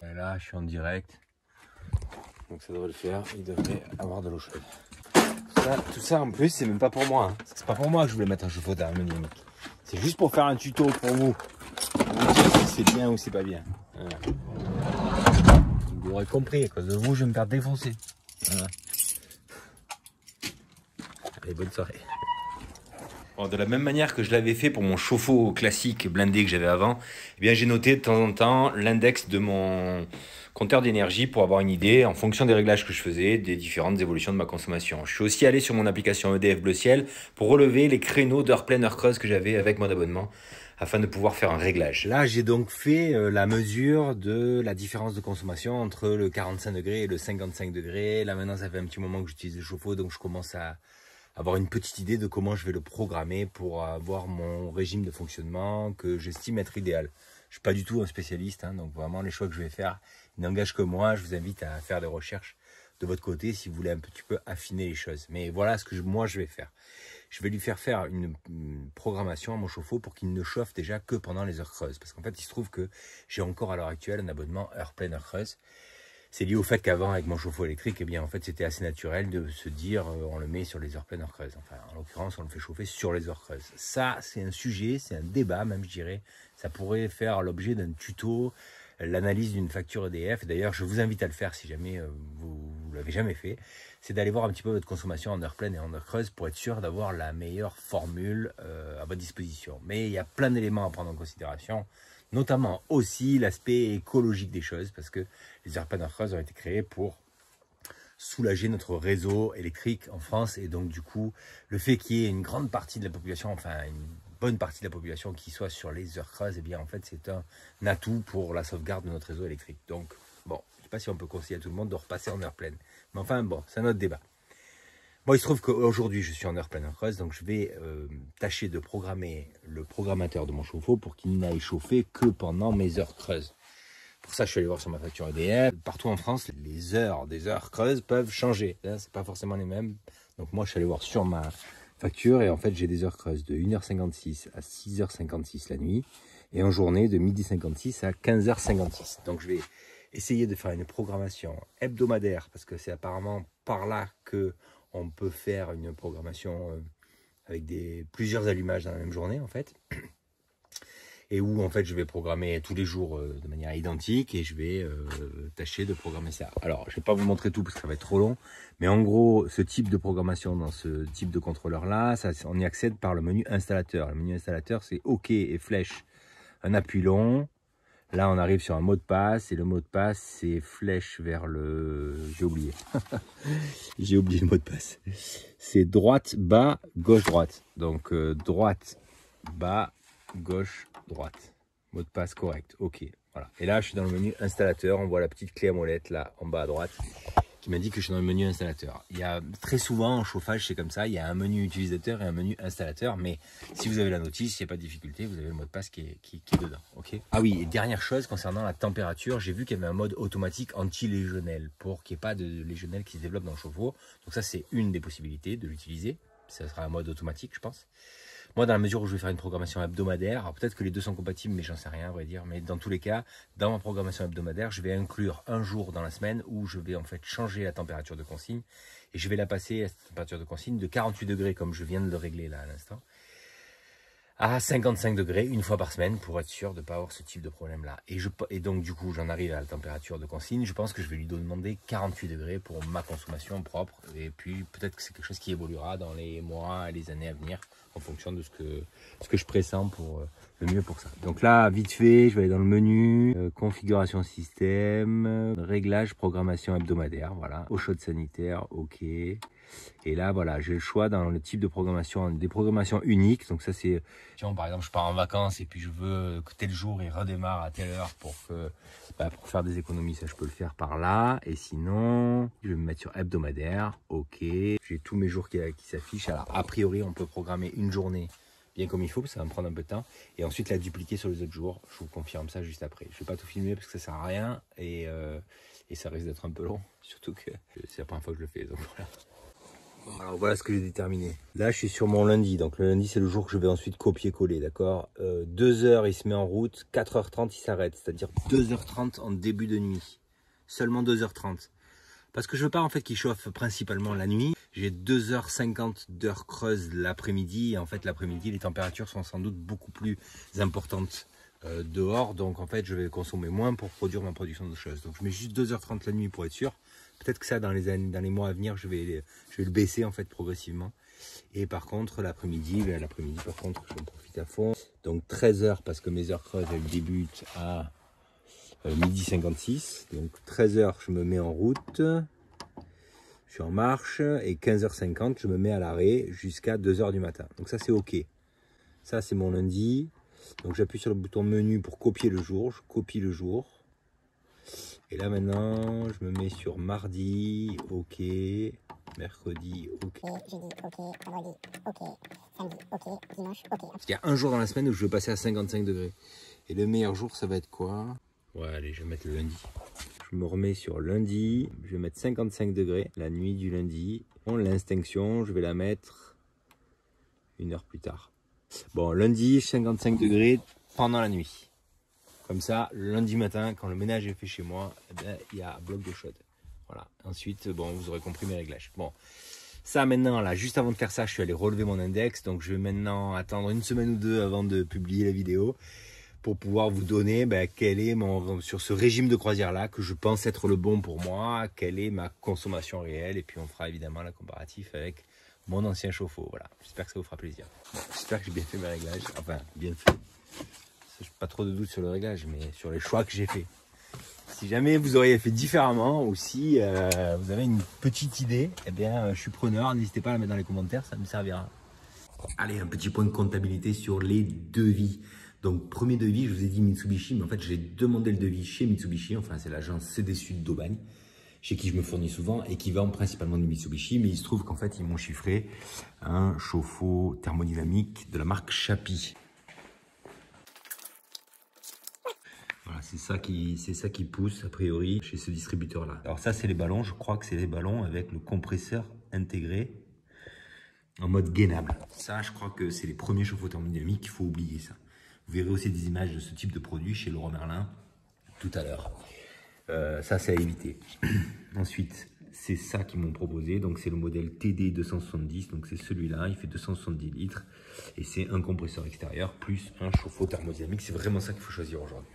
Et là je suis en direct. Donc ça devrait le faire, il devrait avoir de l'eau chaude. Tout ça en plus, c'est même pas pour moi. Hein. C'est pas pour moi que je voulais mettre un chauffe-eau thermodynamique. C'est juste pour faire un tuto pour vous. Pour vous dire si c'est bien ou c'est pas bien. Voilà. Vous aurez compris, à cause de vous, je vais me faire défoncer. Voilà. Allez, bonne soirée. Bon, de la même manière que je l'avais fait pour mon chauffe-eau classique blindé que j'avais avant, eh bien j'ai noté de temps en temps l'index de mon compteur d'énergie pour avoir une idée, en fonction des réglages que je faisais, des différentes évolutions de ma consommation. Je suis aussi allé sur mon application EDF Bleu Ciel pour relever les créneaux d'heure pleine, heure creuse que j'avais avec mon abonnement, afin de pouvoir faire un réglage. Là, j'ai donc fait la mesure de la différence de consommation entre le 45 degrés et le 55 degrés. Là, maintenant, ça fait un petit moment que j'utilise le chauffe-eau, donc je commence à avoir une petite idée de comment je vais le programmer pour avoir mon régime de fonctionnement que j'estime être idéal. Je suis pas du tout un spécialiste, hein, donc vraiment les choix que je vais faire n'engagent que moi. Je vous invite à faire des recherches de votre côté si vous voulez un petit peu affiner les choses. Mais voilà ce que moi je vais faire. Je vais lui faire une programmation à mon chauffe-eau pour qu'il ne chauffe déjà que pendant les heures creuses. Parce qu'en fait, il se trouve que j'ai encore à l'heure actuelle un abonnement heure pleine, heure creuse. C'est lié au fait qu'avant, avec mon chauffe-eau électrique, eh bien, en fait, c'était assez naturel de se dire on le met sur les heures pleines, heures creuses. Enfin, en l'occurrence, on le fait chauffer sur les heures creuses. Ça, c'est un sujet, c'est un débat même, je dirais. Ça pourrait faire l'objet d'un tuto, l'analyse d'une facture EDF. D'ailleurs, je vous invite à le faire si jamais vous ne l'avez jamais fait. C'est d'aller voir un petit peu votre consommation en heure pleine et en heure creuse pour être sûr d'avoir la meilleure formule à votre disposition. Mais il y a plein d'éléments à prendre en considération, notamment aussi l'aspect écologique des choses, parce que les heures pleines, heures creuses ont été créées pour soulager notre réseau électrique en France. Et donc, du coup, le fait qu'il y ait une grande partie de la population, enfin une bonne partie de la population qui soit sur les heures creuses, eh bien, en fait, c'est un atout pour la sauvegarde de notre réseau électrique. Donc, bon, je ne sais pas si on peut conseiller à tout le monde de repasser en heure pleine. Mais enfin, bon, c'est un autre débat. Bon, il se trouve qu'aujourd'hui, je suis en heure pleine, heure creuse, donc je vais tâcher de programmer le programmateur de mon chauffe-eau pour qu'il n'aille chauffer que pendant mes heures creuses. Pour ça, je suis allé voir sur ma facture EDF. Partout en France, les heures des heures creuses peuvent changer. Là, c'est pas forcément les mêmes. Donc moi, je suis allé voir sur ma facture et en fait, j'ai des heures creuses de 1h56 à 6h56 la nuit et en journée de 12h56 à 15h56. Donc je vais essayer de faire une programmation hebdomadaire parce que c'est apparemment par là que on peut faire une programmation avec plusieurs allumages dans la même journée en fait. Et où en fait je vais programmer tous les jours de manière identique et je vais tâcher de programmer ça. Alors je ne vais pas vous montrer tout parce que ça va être trop long, mais en gros ce type de programmation dans ce type de contrôleur là, on y accède par le menu installateur. Le menu installateur c'est OK et flèche, un appui long. Là on arrive sur un mot de passe et le mot de passe c'est flèche vers le... J'ai oublié. J'ai oublié le mot de passe. C'est droite, bas, gauche, droite. Donc droite, bas, gauche, droite. Mot de passe correct. OK. Voilà. Et là, je suis dans le menu installateur. On voit la petite clé à molette là en bas à droite. qui m'a dit que je suis dans le menu installateur. Il y a très souvent en chauffage, c'est comme ça, il y a un menu utilisateur et un menu installateur, mais si vous avez la notice, il n'y a pas de difficulté, vous avez le mot de passe qui est dedans. Okay, ah oui, et dernière chose concernant la température, j'ai vu qu'il y avait un mode automatique anti-légionnel pour qu'il n'y ait pas de légionnel qui se développe dans le chauffe-eau. Donc ça, c'est une des possibilités de l'utiliser. Ça sera un mode automatique, je pense. Moi, dans la mesure où je vais faire une programmation hebdomadaire, alors peut-être que les deux sont compatibles, mais j'en sais rien, à vrai dire. Mais dans tous les cas, dans ma programmation hebdomadaire, je vais inclure un jour dans la semaine où je vais en fait changer la température de consigne. Et je vais la passer à cette température de consigne de 48 degrés, comme je viens de le régler là à l'instant, à 55 degrés une fois par semaine pour être sûr de ne pas avoir ce type de problème-là. Et donc, du coup, j'en arrive à la température de consigne. Je pense que je vais lui demander 48 degrés pour ma consommation propre. Et puis, peut-être que c'est quelque chose qui évoluera dans les mois et les années à venir en fonction de ce que je pressens pour le mieux pour ça. Donc là, vite fait, je vais aller dans le menu, configuration système, réglage, programmation hebdomadaire, voilà, eau chaude sanitaire, ok. Et là, voilà, j'ai le choix dans le type de programmation, des programmations uniques. Donc ça, c'est, par exemple, je pars en vacances et puis je veux que tel jour, il redémarre à telle heure pour faire des économies. Ça, je peux le faire par là. Et sinon, je vais me mettre sur hebdomadaire. Ok. J'ai tous mes jours qui s'affichent. Alors, a priori, on peut programmer une journée bien comme il faut, parce que ça va me prendre un peu de temps. Et ensuite, la dupliquer sur les autres jours. Je vous confirme ça juste après. Je ne vais pas tout filmer parce que ça sert à rien. Et ça risque d'être un peu long. Surtout que c'est la première fois que je le fais. Donc voilà. Alors voilà ce que j'ai déterminé. Là, je suis sur mon lundi. Donc le lundi, c'est le jour que je vais ensuite copier-coller, d'accord. 2 heures, il se met en route. 4h30, il s'arrête. C'est-à-dire 2h30 en début de nuit. Seulement 2h30. Parce que je veux pas en fait qu'il chauffe principalement la nuit. J'ai 2h50 d'heures creuses l'après-midi. Et en fait, l'après-midi, les températures sont sans doute beaucoup plus importantes dehors. Donc en fait, je vais consommer moins pour produire ma production de choses. Donc je mets juste 2h30 la nuit pour être sûr. Peut-être que ça, dans les mois à venir, je vais le baisser en fait progressivement. Et par contre, l'après-midi, par contre, je vais en profiter à fond. Donc 13h parce que mes heures creuses, elles débutent à midi 56. Donc 13h, je me mets en route. Je suis en marche. Et 15h50, je me mets à l'arrêt jusqu'à 2h du matin. Donc ça, c'est OK. Ça, c'est mon lundi. Donc j'appuie sur le bouton menu pour copier le jour. Je copie le jour. Et là maintenant, je me mets sur mardi, ok, mercredi, ok. Jeudi, ok, vendredi, ok, samedi, ok, dimanche, ok. Parce qu'il y a un jour dans la semaine où je vais passer à 55 degrés. Et le meilleur jour, ça va être quoi? Ouais, allez, je vais mettre le lundi. Je me remets sur lundi, je vais mettre 55 degrés, la nuit du lundi. Bon, l'extinction, je vais la mettre 1 heure plus tard. Bon, lundi, 55 degrés pendant la nuit. Comme ça, le lundi matin, quand le ménage est fait chez moi, eh bien, il y a un bloc d'eau chaude. Voilà. Ensuite, bon, vous aurez compris mes réglages. Bon, ça maintenant, là, juste avant de faire ça, je suis allé relever mon index. Donc, je vais maintenant attendre 1 semaine ou 2 avant de publier la vidéo pour pouvoir vous donner quel est sur ce régime de croisière-là, que je pense être le bon pour moi, quelle est ma consommation réelle. Et puis, on fera évidemment la comparatif avec mon ancien chauffe-eau. Voilà. J'espère que ça vous fera plaisir. Bon, j'espère que j'ai bien fait mes réglages. Enfin, bien fait. Pas trop de doute sur le réglage, mais sur les choix que j'ai fait. Si jamais vous auriez fait différemment ou si vous avez une petite idée, eh bien, je suis preneur. N'hésitez pas à la mettre dans les commentaires, ça me servira. Allez, un petit point de comptabilité sur les devis. Donc, premier devis, je vous ai dit Mitsubishi, mais en fait, j'ai demandé le devis chez Mitsubishi. Enfin, c'est l'agence CD Sud d'Aubagne, chez qui je me fournis souvent et qui vend principalement du Mitsubishi. Mais il se trouve qu'en fait, ils m'ont chiffré un chauffe-eau thermodynamique de la marque Chapi. Voilà, c'est ça qui pousse a priori chez ce distributeur là. Alors ça, c'est les ballons, je crois que c'est les ballons avec le compresseur intégré en mode gainable. Ça, je crois que c'est les premiers chauffe-eau thermodynamiques, il faut oublier ça. Vous verrez aussi des images de ce type de produit chez Leroy Merlin tout à l'heure. Ça, c'est à éviter. Ensuite, c'est ça qu'ils m'ont proposé. Donc c'est le modèle TD 270, donc c'est celui-là, il fait 270 litres et c'est un compresseur extérieur plus un chauffe-eau thermodynamique. C'est vraiment ça qu'il faut choisir aujourd'hui.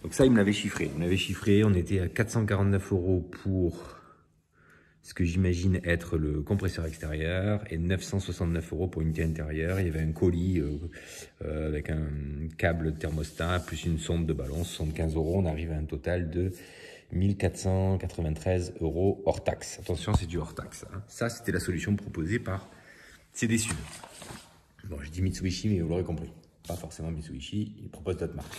Donc ça, il me l'avait chiffré. On était à 449 € pour ce que j'imagine être le compresseur extérieur et 969 € pour l'unité intérieure. Il y avait un colis avec un câble thermostat plus une sonde de ballon, 75 €. On arrive à un total de 1493 € hors taxe. Attention, c'est du hors taxe. Hein. Ça, c'était la solution proposée par CD Sud. Bon, je dis Mitsubishi, mais vous l'aurez compris. Pas forcément Mitsubishi, il propose d'autres marques.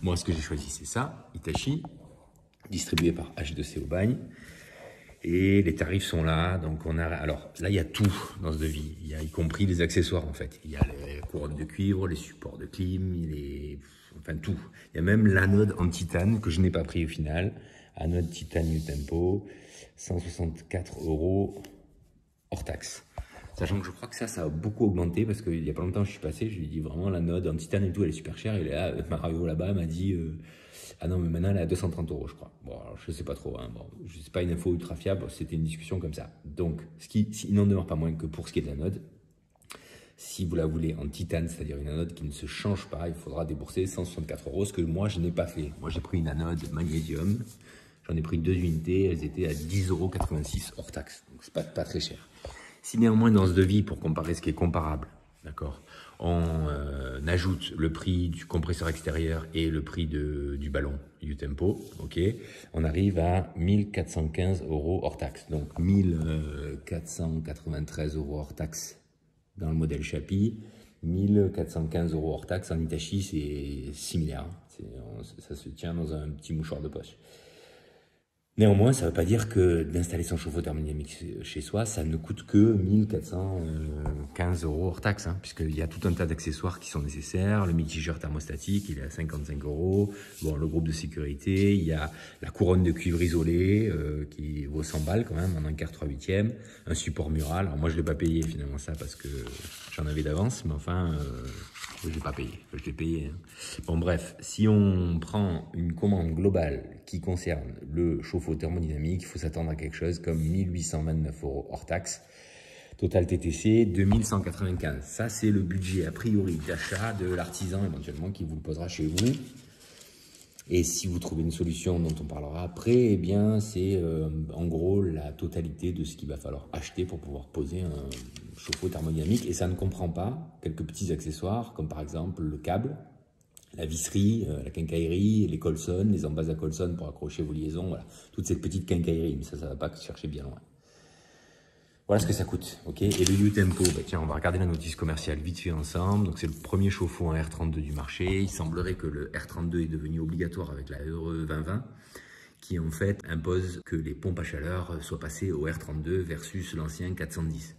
Moi, ce que j'ai choisi, c'est ça, Hitachi. distribué par H2C au bagne. Et les tarifs sont là, donc on a... Alors là, il y a tout dans ce devis, il y a y compris les accessoires en fait. Il y a les couronnes de cuivre, les supports de clim, enfin tout. Il y a même l'anode en titane que je n'ai pas pris au final. Anode titane UTempo, 164 € hors taxe. Sachant que je crois que ça a beaucoup augmenté parce qu'il n'y a pas longtemps je suis passé, je lui ai dit vraiment l'anode en titane et tout, elle est super chère. Et là, Mario là-bas m'a dit... ah non, mais maintenant elle est à 230 €, je crois. Bon, alors, je sais pas trop, hein. Bon, c'est pas une info ultra fiable, c'était une discussion comme ça. Donc, il n'en demeure pas moins que pour ce qui est de l'anode, si vous la voulez en titane, c'est-à-dire une anode qui ne se change pas, il faudra débourser 164 €, ce que moi je n'ai pas fait. Moi j'ai pris une anode magnésium, j'en ai pris 2 unités, elles étaient à 10,86 € hors taxe, donc c'est pas très cher. Si néanmoins dans ce devis, pour comparer ce qui est comparable, d'accord, on ajoute le prix du compresseur extérieur et le prix du ballon UTempo, ok, on arrive à 1415 € hors taxe. Donc 1493 € hors taxe dans le modèle Chapi, 1415 € hors taxe en Hitachi, c'est similaire. Ça se tient dans un petit mouchoir de poche. Néanmoins, ça ne veut pas dire que d'installer son chauffe-eau thermodynamique chez soi, ça ne coûte que 1415 € hors taxe, hein, puisqu'il y a tout un tas d'accessoires qui sont nécessaires. Le mitigeur thermostatique, il est à 55 €. Bon, le groupe de sécurité, il y a la couronne de cuivre isolée qui vaut 100 balles quand même, en un quart 3/8. Un support mural. Alors moi, je ne l'ai pas payé finalement ça parce que j'en avais d'avance, mais enfin, je ne l'ai pas payé. Je l'ai payé. Hein. Bon, bref, si on prend une commande globale qui concerne le chauffe-eau thermodynamique, il faut s'attendre à quelque chose comme 1829 € hors taxe. Total TTC, 2195. Ça, c'est le budget a priori d'achat de l'artisan éventuellement qui vous le posera chez vous. Et si vous trouvez une solution dont on parlera après, eh bien, c'est en gros la totalité de ce qu'il va falloir acheter pour pouvoir poser un chauffe-eau thermodynamique. Et ça ne comprend pas quelques petits accessoires comme par exemple le câble, la visserie, la quincaillerie, les colsons, les embases à colsons pour accrocher vos liaisons, voilà. Toute cette petite quincaillerie, mais ça ne va pas chercher bien loin. Voilà ce que ça coûte, ok. Et le UTempo, bah tiens, on va regarder la notice commerciale vite fait ensemble. Donc c'est le premier chauffe-eau en R32 du marché. Il semblerait que le R32 est devenu obligatoire avec la RE 2020, qui en fait impose que les pompes à chaleur soient passées au R32 versus l'ancien 410.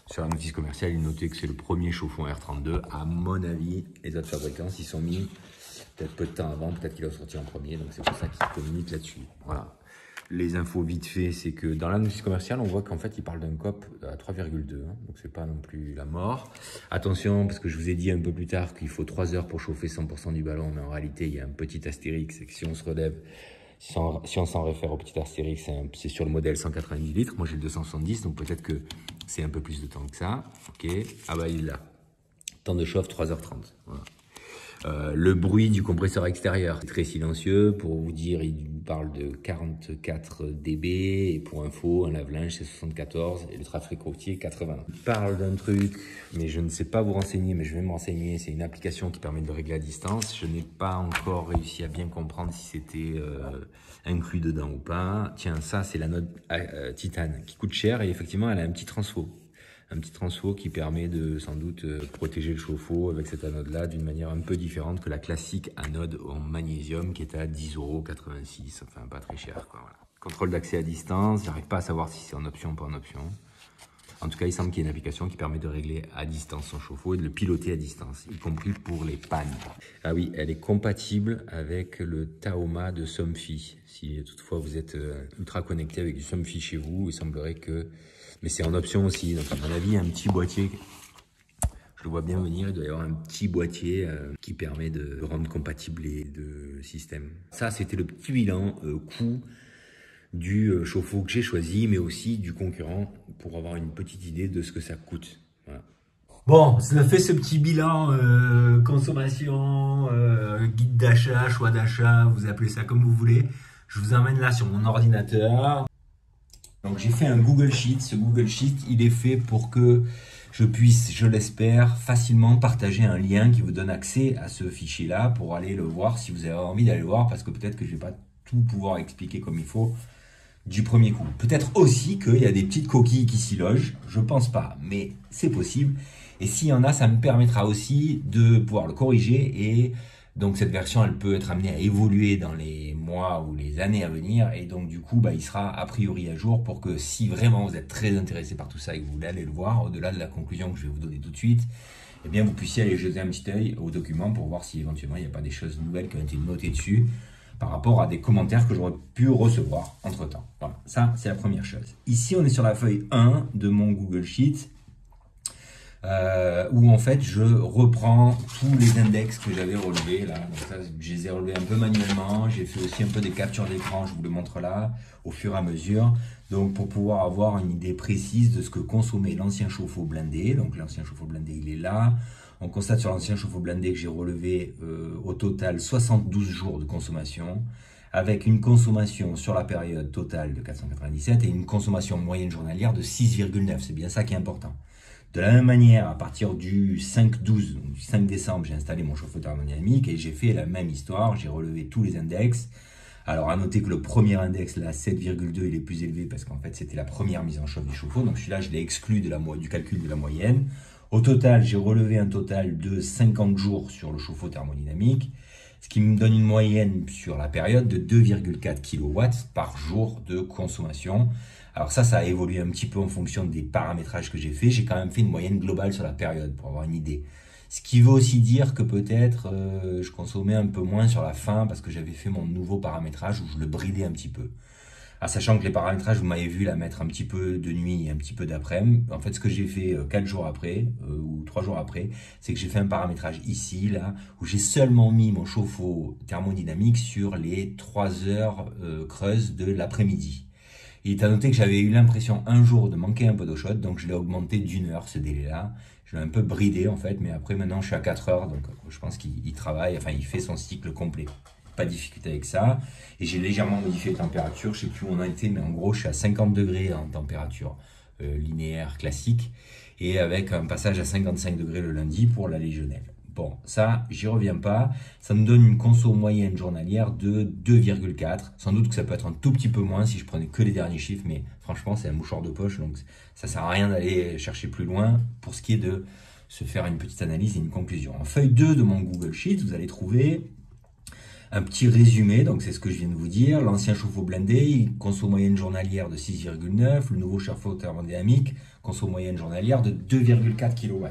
Sur la notice commerciale, il notait que c'est le premier chauffe-eau R32. À mon avis, les autres fabricants s'y sont mis peut-être peu de temps avant, peut-être qu'il a sorti en premier, donc c'est pour ça qu'ils communiquent là-dessus. Voilà. Les infos vite fait, c'est que dans la notice commerciale, on voit qu'en fait, il parle d'un COP à 3,2, hein, donc c'est pas non plus la mort. Attention, parce que je vous ai dit un peu plus tard qu'il faut 3 heures pour chauffer 100% du ballon, mais en réalité, il y a un petit astérix, c'est que si on se relève, si on s'en réfère au petit astérix, c'est sur le modèle 190 litres. Moi, j'ai le 270, donc peut-être que c'est un peu plus de temps que ça. Ok. Ah bah, il est là. Temps de chauffe, 3h30. Voilà. Le bruit du compresseur extérieur, très silencieux. Pour vous dire, il parle de 44 dB. Et pour info, un lave-linge, c'est 74. Et le trafic routier, 80. Il parle d'un truc, mais je ne sais pas vous renseigner, mais je vais me renseigner. C'est une application qui permet de le régler à distance. Je n'ai pas encore réussi à bien comprendre si c'était inclus dedans ou pas. Tiens, ça, c'est l'anode titane qui coûte cher. Et effectivement, elle a un petit transfo. Un petit transfo qui permet de sans doute protéger le chauffe-eau avec cette anode-là d'une manière un peu différente que la classique anode en magnésium qui est à 10,86 €. Enfin, pas très cher, quoi. Voilà. Contrôle d'accès à distance, j'arrive pas à savoir si c'est en option ou pas en option. En tout cas, il semble qu'il y ait une application qui permet de régler à distance son chauffe-eau et de le piloter à distance, y compris pour les pannes. Ah oui, elle est compatible avec le Taoma de Somfy. Si toutefois vous êtes ultra connecté avec du Somfy chez vous, il semblerait que... Mais c'est en option aussi, donc à mon avis, il y a un petit boîtier, je le vois bien venir, il doit y avoir un petit boîtier qui permet de rendre compatible les deux systèmes. Ça, c'était le petit bilan coût du chauffe-eau que j'ai choisi, mais aussi du concurrent, pour avoir une petite idée de ce que ça coûte. Voilà. Bon, ça fait ce petit bilan consommation, guide d'achat, choix d'achat, vous appelez ça comme vous voulez. Je vous emmène là sur mon ordinateur. Donc j'ai fait un Google Sheet. Ce Google Sheet, il est fait pour que je puisse, je l'espère, facilement partager un lien qui vous donne accès à ce fichier-là pour aller le voir si vous avez envie d'aller le voir, parce que peut-être que je ne vais pas tout pouvoir expliquer comme il faut du premier coup. Peut-être aussi qu'il y a des petites coquilles qui s'y logent, je pense pas, mais c'est possible. Et s'il y en a, ça me permettra aussi de pouvoir le corriger et Donc cette version, elle peut être amenée à évoluer dans les mois ou les années à venir. Et donc du coup, il sera a priori à jour pour que si vraiment vous êtes très intéressé par tout ça et que vous voulez aller le voir, au-delà de la conclusion que je vais vous donner tout de suite, eh bien vous puissiez aller jeter un petit œil au document pour voir si éventuellement il n'y a pas des choses nouvelles qui ont été notées dessus par rapport à des commentaires que j'aurais pu recevoir entre temps. Voilà, ça c'est la première chose. Ici, on est sur la feuille 1 de mon Google Sheet. Où en fait je reprends tous les index que j'avais relevés là. Donc ça, je les ai relevés un peu manuellement, j'ai fait aussi un peu des captures d'écran, je vous le montre là au fur et à mesure, donc pour pouvoir avoir une idée précise de ce que consommait l'ancien chauffe-eau blindé. Donc l'ancien chauffe-eau blindé, il est là. On constate sur l'ancien chauffe-eau blindé que j'ai relevé au total 72 jours de consommation, avec une consommation sur la période totale de 497 et une consommation moyenne journalière de 6,9. C'est bien ça qui est important. De la même manière, à partir du 5-12, du 5 décembre, j'ai installé mon chauffe-eau thermodynamique et j'ai fait la même histoire, j'ai relevé tous les index. Alors à noter que le premier index, là, 7,2, il est plus élevé parce qu'en fait c'était la première mise en chauffe du chauffe-eau, donc celui-là je l'ai exclu du calcul de la moyenne. Au total, j'ai relevé un total de 50 jours sur le chauffe-eau thermodynamique, ce qui me donne une moyenne sur la période de 2,4 kW par jour de consommation. Alors ça a évolué un petit peu en fonction des paramétrages que j'ai fait. J'ai quand même fait une moyenne globale sur la période pour avoir une idée. Ce qui veut aussi dire que peut-être je consommais un peu moins sur la fin parce que j'avais fait mon nouveau paramétrage où je le bridais un petit peu. Sachant que les paramétrages, vous m'avez vu la mettre un petit peu de nuit et un petit peu d'après-midi. En fait, ce que j'ai fait 4 jours après ou 3 jours après, c'est que j'ai fait un paramétrage ici, là, où j'ai seulement mis mon chauffe-eau thermodynamique sur les 3 heures creuses de l'après-midi. Il est à noter que j'avais eu l'impression un jour de manquer un peu d'eau chaude, donc je l'ai augmenté d'1 heure ce délai-là. Je l'ai un peu bridé en fait, mais après maintenant je suis à 4 heures, donc je pense qu'il travaille, enfin il fait son cycle complet. Pas de difficulté avec ça. Et j'ai légèrement modifié les températures, je sais plus où on a été, mais en gros je suis à 50 degrés en température linéaire classique, et avec un passage à 55 degrés le lundi pour la légionnaire. Bon, ça, j'y reviens pas. Ça me donne une conso moyenne journalière de 2,4. Sans doute que ça peut être un tout petit peu moins si je prenais que les derniers chiffres, mais franchement, c'est un mouchoir de poche, donc ça sert à rien d'aller chercher plus loin pour ce qui est de se faire une petite analyse et une conclusion. En feuille 2 de mon Google Sheet, vous allez trouver un petit résumé, donc c'est ce que je viens de vous dire. L'ancien chauffe-eau blindé, il conso moyenne journalière de 6,9. Le nouveau chauffe-eau thermodynamique, conso moyenne journalière de 2,4 kW.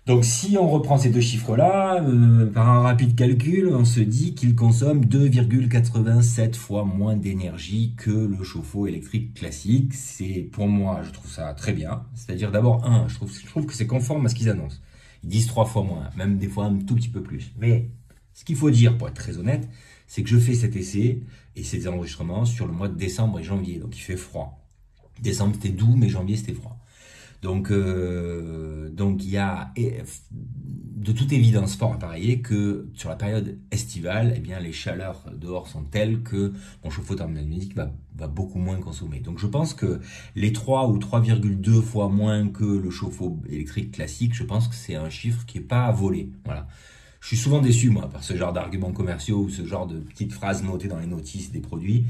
Donc si on reprend ces deux chiffres-là, par un rapide calcul, on se dit qu'il consomme 2,87 fois moins d'énergie que le chauffe-eau électrique classique. C'est, pour moi, je trouve ça très bien. C'est-à-dire d'abord, je trouve que c'est conforme à ce qu'ils annoncent. Ils disent 3 fois moins, même des fois un tout petit peu plus. Mais ce qu'il faut dire, pour être très honnête, c'est que je fais cet essai et ces enregistrements sur le mois de décembre et janvier. Donc il fait froid. Décembre c'était doux, mais janvier c'était froid. Donc il y a de toute évidence fort à parier que sur la période estivale, eh bien les chaleurs dehors sont telles que mon chauffe-eau thermodynamique va beaucoup moins consommer. Donc je pense que les 3 ou 3,2 fois moins que le chauffe-eau électrique classique, je pense que c'est un chiffre qui est pas à voler. Voilà. Je suis souvent déçu moi par ce genre d'arguments commerciaux ou ce genre de petites phrases notées dans les notices des produits.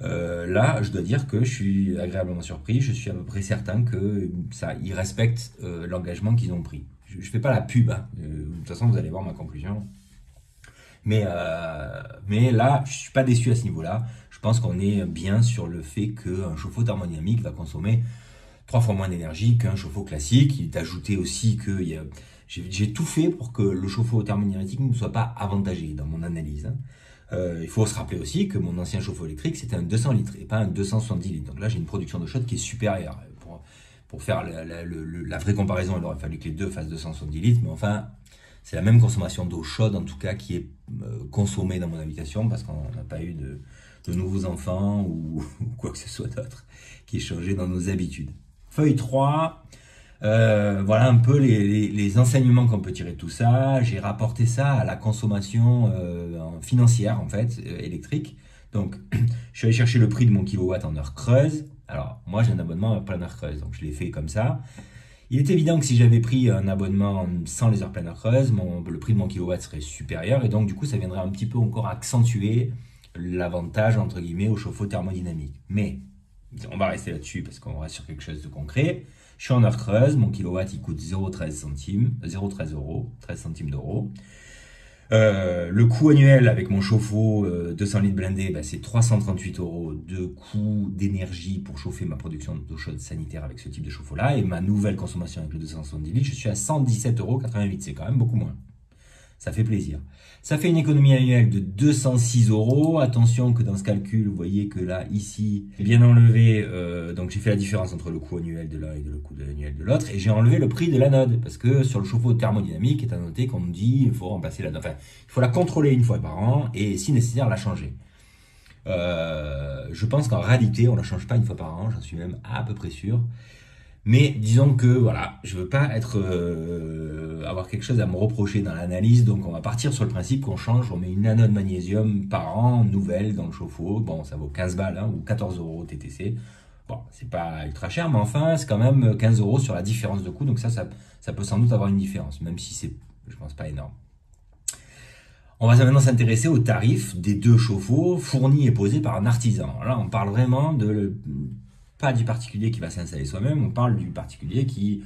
Là, je dois dire que je suis agréablement surpris. Je suis à peu près certain que ils respectent l'engagement qu'ils ont pris. Je fais pas la pub. Hein. De toute façon, vous allez voir ma conclusion. Mais là, je suis pas déçu à ce niveau-là. Je pense qu'on est bien sur le fait qu'un chauffe-eau thermodynamique va consommer 3 fois moins d'énergie qu'un chauffe-eau classique. Il est ajouté aussi que j'ai tout fait pour que le chauffe-eau thermodynamique ne soit pas avantagé dans mon analyse. Hein. Il faut se rappeler aussi que mon ancien chauffe-eau électrique, c'était un 200 litres et pas un 270 litres. Donc là, j'ai une production d'eau chaude qui est supérieure. Pour faire la vraie comparaison, il aurait fallu que les deux fassent 270 litres. Mais enfin, c'est la même consommation d'eau chaude, en tout cas, qui est consommée dans mon habitation parce qu'on n'a pas eu de nouveaux enfants ou quoi que ce soit d'autre qui ait changé dans nos habitudes. Feuille 3. Voilà un peu les enseignements qu'on peut tirer de tout ça. J'ai rapporté ça à la consommation financière en fait, électrique. Donc je suis allé chercher le prix de mon kilowatt en heure creuse. Alors moi j'ai un abonnement à pleine heure creuse, donc je l'ai fait comme ça. Il est évident que si j'avais pris un abonnement sans les heures pleine heure creuse, le prix de mon kilowatt serait supérieur et donc du coup ça viendrait un petit peu encore accentuer l'avantage entre guillemets au chauffe-eau thermodynamique. Mais on va rester là-dessus parce qu'on reste sur quelque chose de concret. Je suis en heure creuse, mon kilowatt il coûte 0,13 centimes, 0,13 euros, 13 centimes d'euros. Le coût annuel avec mon chauffe-eau 200 litres blindé, c'est 338 € de coût d'énergie pour chauffer ma production d'eau chaude sanitaire avec ce type de chauffe-eau-là. Et ma nouvelle consommation avec le 270 litres, je suis à 117,88 €. C'est quand même beaucoup moins. Ça fait plaisir. Ça fait une économie annuelle de 206 €. Attention que dans ce calcul, vous voyez que là, ici, j'ai bien enlevé, donc j'ai fait la différence entre le coût annuel de l'un et le coût annuel de l'autre, et j'ai enlevé le prix de l'anode, parce que sur le chauffe-eau thermodynamique, il est à noter qu'on nous dit il faut remplacer l'anode. Enfin, il faut la contrôler une fois par an, et si nécessaire, la changer. Je pense qu'en réalité, on la change pas une fois par an, j'en suis même à peu près sûr. Mais disons que voilà, je veux pas avoir quelque chose à me reprocher dans l'analyse, donc on va partir sur le principe qu'on change, on met une anode magnésium par an, nouvelle, dans le chauffe-eau. Bon, ça vaut 15 balles hein, ou 14 € TTC. Bon, c'est pas ultra cher, mais enfin, c'est quand même 15 € sur la différence de coût, donc ça peut sans doute avoir une différence, même si c'est, je pense, pas énorme. On va maintenant s'intéresser aux tarifs des deux chauffe-eau fournis et posés par un artisan. Là, on parle vraiment pas du particulier qui va s'installer soi-même, on parle du particulier qui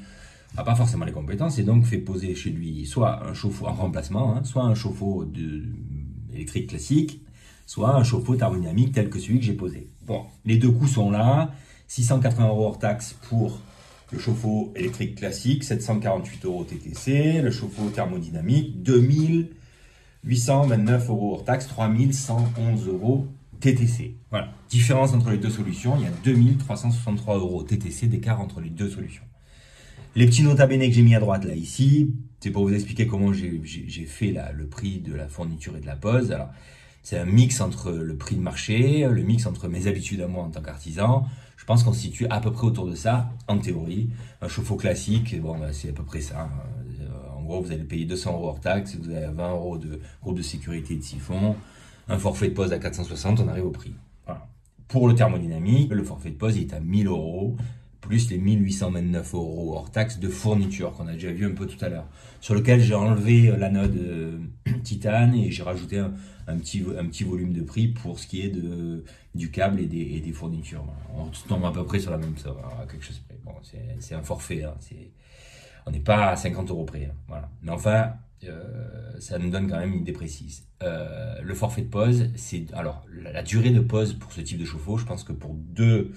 n'a pas forcément les compétences et donc fait poser chez lui soit un chauffe-eau en remplacement, hein, soit un chauffe-eau électrique classique, soit un chauffe-eau thermodynamique tel que celui que j'ai posé. Bon, les deux coûts sont là, 680 € hors taxe pour le chauffe-eau électrique classique, 748 € TTC, le chauffe-eau thermodynamique, 2829 € hors taxe, 3111 € TTC. Voilà. Différence entre les deux solutions, il y a 2363 € TTC d'écart entre les deux solutions. Les petits nota bene que j'ai mis à droite là ici, c'est pour vous expliquer comment j'ai fait le prix de la fourniture et de la pose. Alors, c'est un mix entre le prix de marché, le mix entre mes habitudes à moi en tant qu'artisan. Je pense qu'on se situe à peu près autour de ça, en théorie. Un chauffe-eau classique, bon, c'est à peu près ça. En gros, vous allez payer 200 € hors taxe, vous avez 20 € de groupe de sécurité et de siphon. Un forfait de pose à 460, on arrive au prix. Voilà. Pour le thermodynamique, le forfait de pose il est à 1000 €, plus les 1829 € hors taxe de fourniture qu'on a déjà vu un peu tout à l'heure, sur lequel j'ai enlevé l'anode titane et j'ai rajouté un petit volume de prix pour ce qui est du câble et des fournitures. Voilà. On tombe à peu près sur la même somme, à quelque chose près. Bon, c'est un forfait, hein, on n'est pas à 50 € près. Hein, voilà. Mais enfin, ça nous donne quand même une idée précise. Le forfait de pose, alors la durée de pose pour ce type de chauffe-eau, je pense que pour deux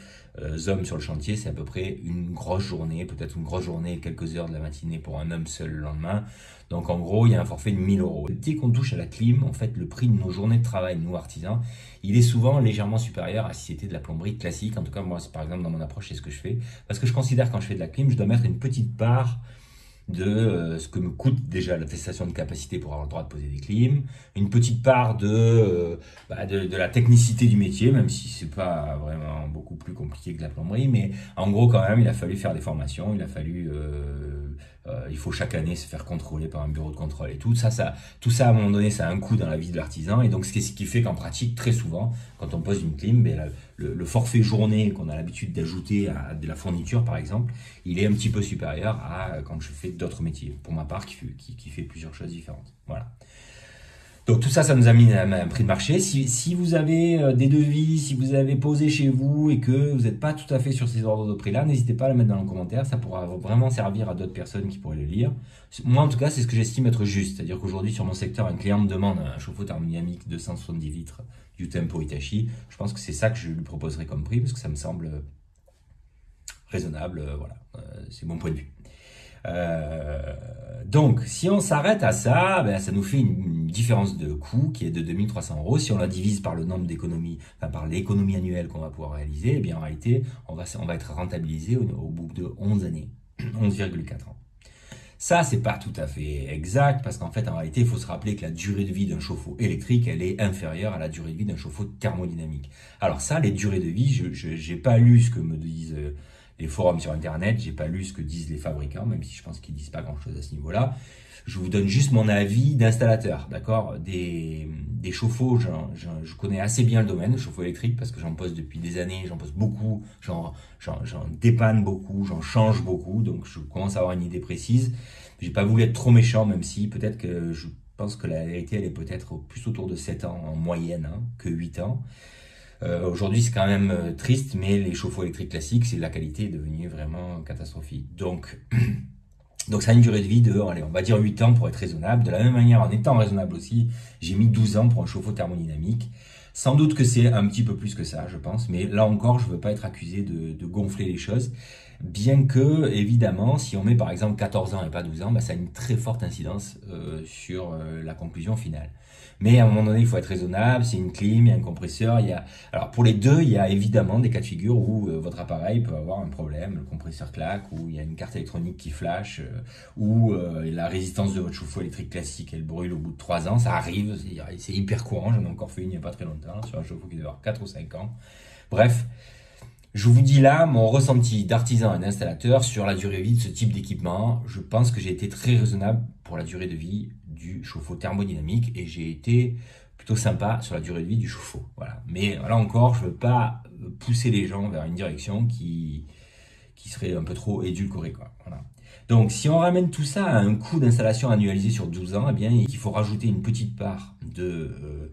hommes sur le chantier, c'est à peu près une grosse journée, peut-être une grosse journée et quelques heures de la matinée pour un homme seul le lendemain. Donc en gros, il y a un forfait de 1000 €. Dès qu'on touche à la clim, en fait, le prix de nos journées de travail, nous artisans, il est souvent légèrement supérieur à si c'était de la plomberie classique. En tout cas, moi, par exemple, dans mon approche, c'est ce que je fais. Parce que je considère quand je fais de la clim, je dois mettre une petite part de ce que me coûte déjà l'attestation de capacité pour avoir le droit de poser des clims, une petite part de la technicité du métier, même si c'est pas vraiment beaucoup plus compliqué que la plomberie, mais en gros quand même il a fallu faire des formations, il faut chaque année se faire contrôler par un bureau de contrôle et tout ça à un moment donné ça a un coût dans la vie de l'artisan et donc ce qui fait qu'en pratique très souvent quand on pose une clim, le forfait journée qu'on a l'habitude d'ajouter à de la fourniture par exemple, il est un petit peu supérieur à quand je fais d'autres métiers, pour ma part qui fait plusieurs choses différentes. Voilà. Donc tout ça, ça nous a mis un prix de marché. Si vous avez des devis, si vous avez posé chez vous et que vous n'êtes pas tout à fait sur ces ordres de prix-là, n'hésitez pas à le mettre dans le commentaire, ça pourra vraiment servir à d'autres personnes qui pourraient le lire. Moi en tout cas, c'est ce que j'estime être juste, c'est-à-dire qu'aujourd'hui sur mon secteur, un client me demande un chauffe-eau thermodynamique de 170 litres du Tempo Hitachi. Je pense que c'est ça que je lui proposerai comme prix parce que ça me semble raisonnable, voilà, c'est mon point de vue. Donc, si on s'arrête à ça, ça nous fait une différence de coût qui est de 2300 €. Si on la divise par le nombre d'économies, par l'économie annuelle qu'on va pouvoir réaliser, eh bien en réalité, on va être rentabilisé au bout de 11 années, 11,4 ans. Ça, c'est pas tout à fait exact parce qu'en fait, en réalité, il faut se rappeler que la durée de vie d'un chauffe-eau électrique, elle est inférieure à la durée de vie d'un chauffe-eau thermodynamique. Alors ça, les durées de vie, j'ai pas lu ce que me disent les forums sur internet, j'ai pas lu ce que disent les fabricants, même si je pense qu'ils disent pas grand chose à ce niveau-là. Je vous donne juste mon avis d'installateur, d'accord? Des chauffe-eau, je connais assez bien le domaine, le chauffe-eau électrique, parce que j'en pose depuis des années, j'en pose beaucoup, j'en dépanne beaucoup, j'en change beaucoup, donc je commence à avoir une idée précise. J'ai pas voulu être trop méchant, même si peut-être que je pense que la vérité, elle est peut-être plus autour de 7 ans en moyenne, hein, que 8 ans. Aujourd'hui, c'est quand même triste, mais les chauffe-eau électriques classiques, la qualité est devenue vraiment catastrophique. Donc, Donc ça a une durée de vie de, allez, on va dire 8 ans pour être raisonnable. De la même manière, en étant raisonnable aussi, j'ai mis 12 ans pour un chauffe-eau thermodynamique. Sans doute que c'est un petit peu plus que ça, je pense. Mais là encore, je ne veux pas être accusé de gonfler les choses. Bien que, évidemment, si on met par exemple 14 ans et pas 12 ans, bah, ça a une très forte incidence sur la conclusion finale. Mais à un moment donné, il faut être raisonnable, c'est une clim, il y a un compresseur. Alors pour les deux, il y a évidemment des cas de figure où votre appareil peut avoir un problème, le compresseur claque, ou il y a une carte électronique qui flash, ou la résistance de votre chauffe-eau électrique classique, elle brûle au bout de 3 ans. Ça arrive, c'est hyper courant, j'en ai encore fait une il n'y a pas très longtemps, sur un chauffe-eau qui doit avoir 4 ou 5 ans. Bref. Je vous dis là mon ressenti d'artisan et d'installateur sur la durée de vie de ce type d'équipement. Je pense que j'ai été très raisonnable pour la durée de vie du chauffe-eau thermodynamique et j'ai été plutôt sympa sur la durée de vie du chauffe-eau. Voilà. Mais là encore, je ne veux pas pousser les gens vers une direction qui serait un peu trop édulcorée, quoi. Voilà. Donc, si on ramène tout ça à un coût d'installation annualisé sur 12 ans, eh bien, il faut rajouter une petite part de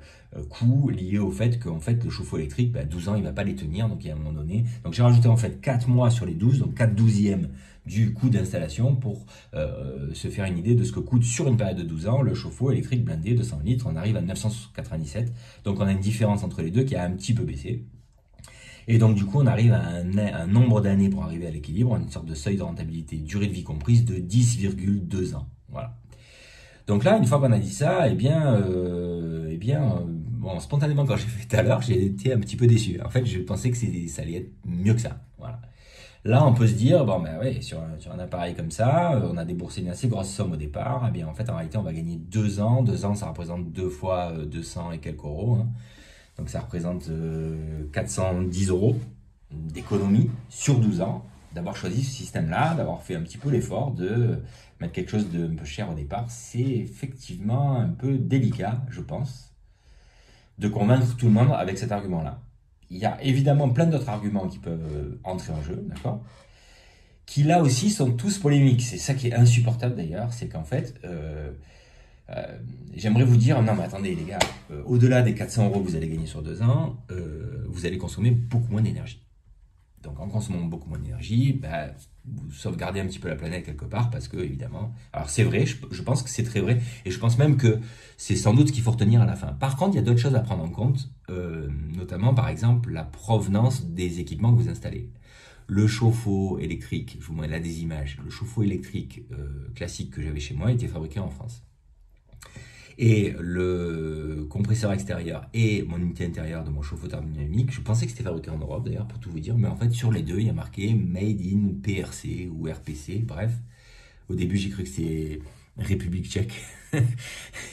coût lié au fait qu'en fait, le chauffe-eau électrique, 12 ans, il ne va pas les tenir, donc il y a un moment donné. Donc, j'ai rajouté en fait 4 mois sur les 12, donc 4/12e du coût d'installation pour se faire une idée de ce que coûte sur une période de 12 ans le chauffe-eau électrique blindé 200 litres. On arrive à 997, donc on a une différence entre les deux qui a un petit peu baissé. Et donc, du coup, on arrive à un nombre d'années pour arriver à l'équilibre, une sorte de seuil de rentabilité, durée de vie comprise de 10,2 ans. Voilà. Donc là, une fois qu'on a dit ça, bon, spontanément, quand j'ai fait tout à l'heure, j'ai été un petit peu déçu. En fait, je pensais que ça allait être mieux que ça. Voilà. Là, on peut se dire, bon, ben ouais, sur un appareil comme ça, on a déboursé une assez grosse somme au départ. Eh bien, en fait, en réalité, on va gagner 2 ans. 2 ans, ça représente 2 fois 200 et quelques euros, hein. Donc ça représente 410 euros d'économie sur 12 ans, d'avoir choisi ce système-là, d'avoir fait un petit peu l'effort de mettre quelque chose de un peu cher au départ. C'est effectivement un peu délicat, je pense, de convaincre tout le monde avec cet argument-là. Il y a évidemment plein d'autres arguments qui peuvent entrer en jeu, d'accord ? Qui là aussi sont tous polémiques. C'est ça qui est insupportable d'ailleurs, c'est qu'en fait... j'aimerais vous dire, non mais attendez les gars, au-delà des 400 euros que vous allez gagner sur 2 ans, vous allez consommer beaucoup moins d'énergie. Donc en consommant beaucoup moins d'énergie, vous sauvegardez un petit peu la planète quelque part parce que évidemment, alors c'est vrai, je pense que c'est très vrai et je pense même que c'est sans doute ce qu'il faut retenir à la fin. Par contre, il y a d'autres choses à prendre en compte, notamment par exemple la provenance des équipements que vous installez. Le chauffe-eau électrique, je vous montre là des images, le chauffe-eau électrique classique que j'avais chez moi était fabriqué en France. Et le compresseur extérieur et mon unité intérieure de mon chauffe-eau thermodynamique, je pensais que c'était fabriqué en Europe d'ailleurs pour tout vous dire, mais en fait sur les deux il y a marqué Made in PRC ou RPC, bref. Au début j'ai cru que c'était République tchèque,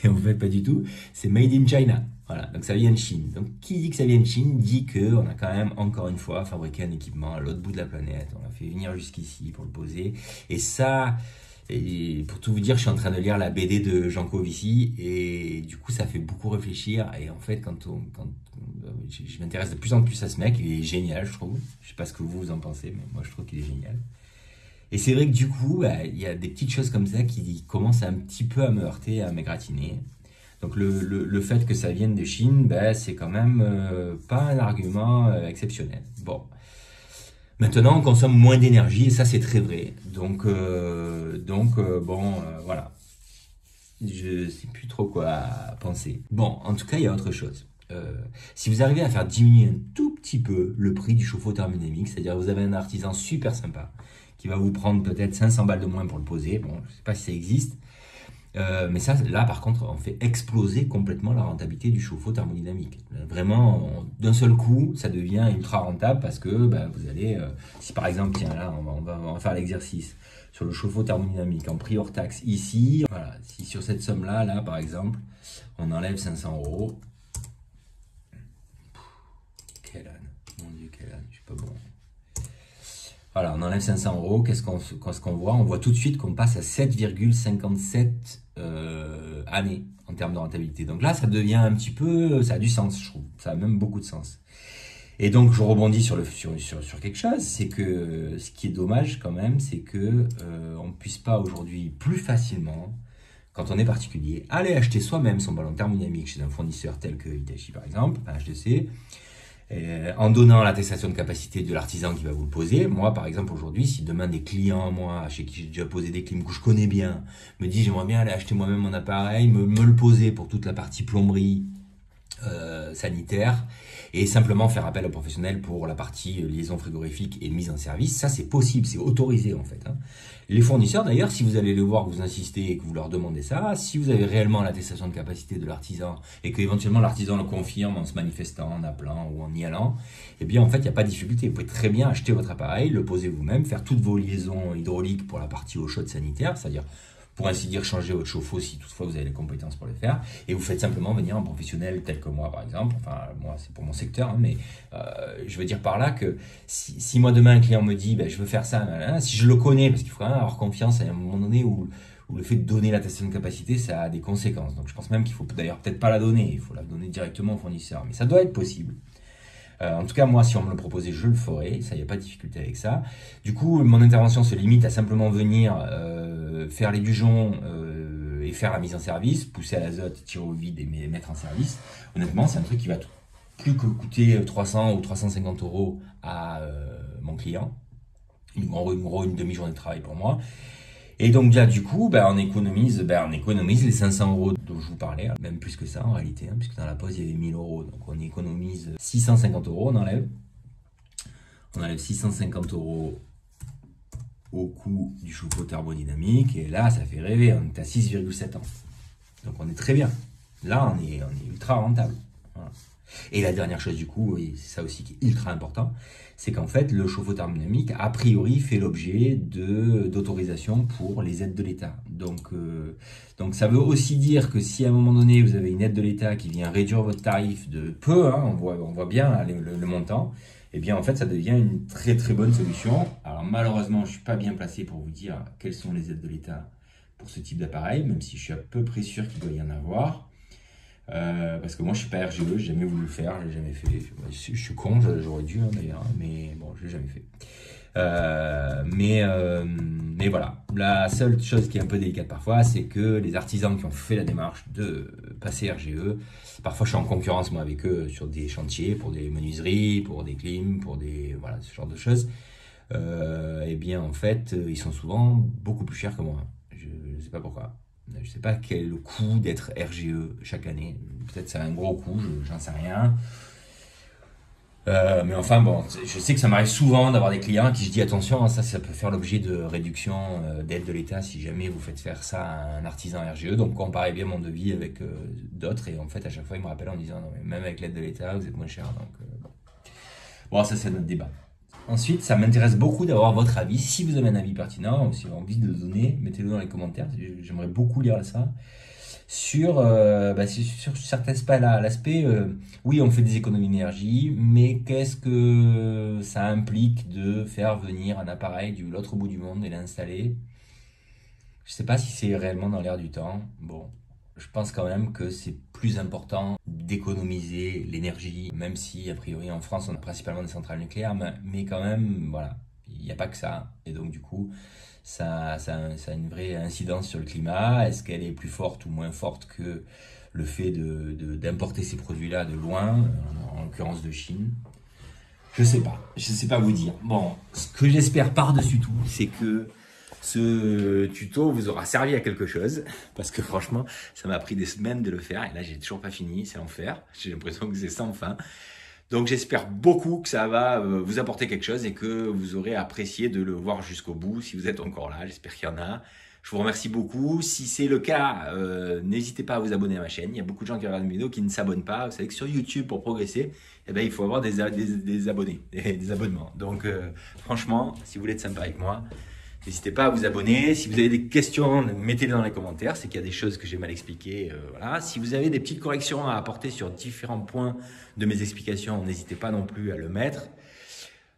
et en fait pas du tout, c'est Made in China. Voilà, donc ça vient de Chine. Donc qui dit que ça vient de Chine dit qu'on a quand même encore une fois fabriqué un équipement à l'autre bout de la planète, on l'a fait venir jusqu'ici pour le poser, et ça... Et pour tout vous dire, je suis en train de lire la BD de Jean Covici et du coup, ça fait beaucoup réfléchir. Et en fait, je m'intéresse de plus en plus à ce mec, il est génial, je trouve. Je sais pas ce que vous en pensez, mais moi, je trouve qu'il est génial. Et c'est vrai que du coup, il y a des petites choses comme ça qui commencent un petit peu à me heurter, à m'égratigner. Donc le fait que ça vienne de Chine, c'est quand même pas un argument exceptionnel. Bon. Maintenant, on consomme moins d'énergie et ça, c'est très vrai. Donc voilà. Je sais plus trop quoi penser. Bon, en tout cas, il y a autre chose. Si vous arrivez à faire diminuer un tout petit peu le prix du chauffe-eau thermodynamique, c'est-à-dire vous avez un artisan super sympa qui va vous prendre peut-être 500 balles de moins pour le poser. Bon, je sais pas si ça existe. Mais ça, là, par contre, on fait exploser complètement la rentabilité du chauffe-eau thermodynamique. Vraiment, d'un seul coup, ça devient ultra rentable parce que vous allez, si par exemple, tiens, là, on va faire l'exercice sur le chauffe-eau thermodynamique en prix hors taxe ici. Voilà, si sur cette somme-là, là, par exemple, on enlève 500 euros. Quelle âne, mon Dieu, quelle âne, je suis pas bon. Voilà, on enlève 500 euros, qu'est-ce qu'on voit? On voit tout de suite qu'on passe à 7,57 années en termes de rentabilité. Donc là, ça devient un petit peu, ça a du sens, je trouve. Ça a même beaucoup de sens. Et donc, je rebondis sur quelque chose, c'est que ce qui est dommage quand même, c'est que on ne puisse pas aujourd'hui plus facilement, quand on est particulier, aller acheter soi-même son ballon thermodynamique chez un fournisseur tel que Hitachi par exemple, un HTC, en donnant l'attestation de capacité de l'artisan qui va vous le poser. Moi, par exemple, aujourd'hui, si demain des clients, moi, chez qui j'ai déjà posé des clims que je connais bien, me disent j'aimerais bien aller acheter moi-même mon appareil, me le poser pour toute la partie plomberie, sanitaire, et simplement faire appel aux professionnels pour la partie liaison frigorifique et mise en service, ça c'est possible, c'est autorisé en fait. Les fournisseurs d'ailleurs, si vous allez les voir, que vous insistez et que vous leur demandez ça, si vous avez réellement l'attestation de capacité de l'artisan et que éventuellement l'artisan le confirme en se manifestant, en appelant ou en y allant, eh bien en fait il n'y a pas de difficulté, vous pouvez très bien acheter votre appareil, le poser vous-même, faire toutes vos liaisons hydrauliques pour la partie eau chaude sanitaire, c'est-à-dire pour ainsi dire changer votre chauffe-eau si toutefois vous avez les compétences pour le faire, et vous faites simplement venir un professionnel tel que moi par exemple, enfin moi c'est pour mon secteur, mais je veux dire par là que si moi demain un client me dit je veux faire ça, si je le connais, parce qu'il faut quand même avoir confiance à un moment donné où le fait de donner l'attestation de capacité ça a des conséquences, donc je pense même qu'il faut d'ailleurs peut-être pas la donner, il faut la donner directement au fournisseur, mais ça doit être possible. En tout cas, moi, si on me le proposait, je le ferais. Ça, il n'y a pas de difficulté avec ça. Du coup, mon intervention se limite à simplement venir faire les dugeons et faire la mise en service, pousser à l'azote, tirer au vide et mettre en service. Honnêtement, c'est un truc qui va plus que coûter 300 ou 350 € à mon client. Une demi-journée de travail pour moi. Et donc là, du coup, on économise les 500 € dont je vous parlais, même plus que ça en réalité, puisque dans la pause, il y avait 1000 €. Donc on économise 650 €, on enlève 650 € au coût du chauffe-eau thermodynamique. Et là, ça fait rêver, on est à 6,7 ans. Donc on est très bien. Là, on est ultra rentable. Voilà. Et la dernière chose du coup, et c'est ça aussi qui est ultra important, c'est qu'en fait le chauffe-eau thermodynamique a priori fait l'objet d'autorisation pour les aides de l'État. Donc ça veut aussi dire que si à un moment donné vous avez une aide de l'État qui vient réduire votre tarif de peu, on voit bien le montant, et bien en fait ça devient une très très bonne solution. Alors malheureusement je suis pas bien placé pour vous dire quelles sont les aides de l'État pour ce type d'appareil, même si je suis à peu près sûr qu'il doit y en avoir. Parce que moi je suis pas RGE, j'ai jamais voulu le faire, je l'ai jamais fait. Je suis con, j'aurais dû d'ailleurs, mais bon, je l'ai jamais fait. Mais voilà, la seule chose qui est un peu délicate parfois, c'est que les artisans qui ont fait la démarche de passer RGE, parfois je suis en concurrence moi avec eux sur des chantiers, pour des menuiseries, pour des clims, pour des voilà ce genre de choses. Et bien en fait, ils sont souvent beaucoup plus chers que moi. Je ne sais pas pourquoi. Je ne sais pas quel est le coût d'être RGE chaque année. Peut-être c'est un gros coût, j'en sais rien. Mais enfin bon, je sais que ça m'arrive souvent d'avoir des clients qui je dis attention, ça peut faire l'objet de réduction d'aide de l'État si jamais vous faites faire ça à un artisan RGE. Donc comparez bien mon devis avec d'autres et en fait à chaque fois ils me rappellent en disant non mais même avec l'aide de l'État vous êtes moins cher. Donc bon ça c'est notre débat. Ensuite, ça m'intéresse beaucoup d'avoir votre avis. Si vous avez un avis pertinent ou si vous avez envie de le donner, mettez-le dans les commentaires. J'aimerais beaucoup lire ça. Sur cet aspect-là, oui, on fait des économies d'énergie, mais qu'est-ce que ça implique de faire venir un appareil de l'autre bout du monde et l'installer? Je ne sais pas si c'est réellement dans l'air du temps. Bon, je pense quand même que c'est plus important d'économiser l'énergie, même si a priori en France on a principalement des centrales nucléaires, mais quand même, voilà, il n'y a pas que ça. Et donc du coup, ça a une vraie incidence sur le climat. Est-ce qu'elle est plus forte ou moins forte que le fait d'importer ces produits-là de loin, en l'occurrence de Chine? Je sais pas vous dire. Bon, ce que j'espère par-dessus tout, c'est que ce tuto vous aura servi à quelque chose, parce que franchement, ça m'a pris des semaines de le faire, et là j'ai toujours pas fini, c'est l'enfer, j'ai l'impression que c'est sans fin. Donc j'espère beaucoup que ça va vous apporter quelque chose et que vous aurez apprécié de le voir jusqu'au bout, si vous êtes encore là, j'espère qu'il y en a. Je vous remercie beaucoup. Si c'est le cas, n'hésitez pas à vous abonner à ma chaîne. Il y a beaucoup de gens qui regardent mes vidéos qui ne s'abonnent pas. Vous savez que sur YouTube, pour progresser, il faut avoir des abonnés, des abonnements. Donc franchement, si vous voulez être sympa avec moi, n'hésitez pas à vous abonner. Si vous avez des questions, mettez-les dans les commentaires. C'est qu'il y a des choses que j'ai mal expliquées. Voilà. Si vous avez des petites corrections à apporter sur différents points de mes explications, n'hésitez pas non plus à le mettre.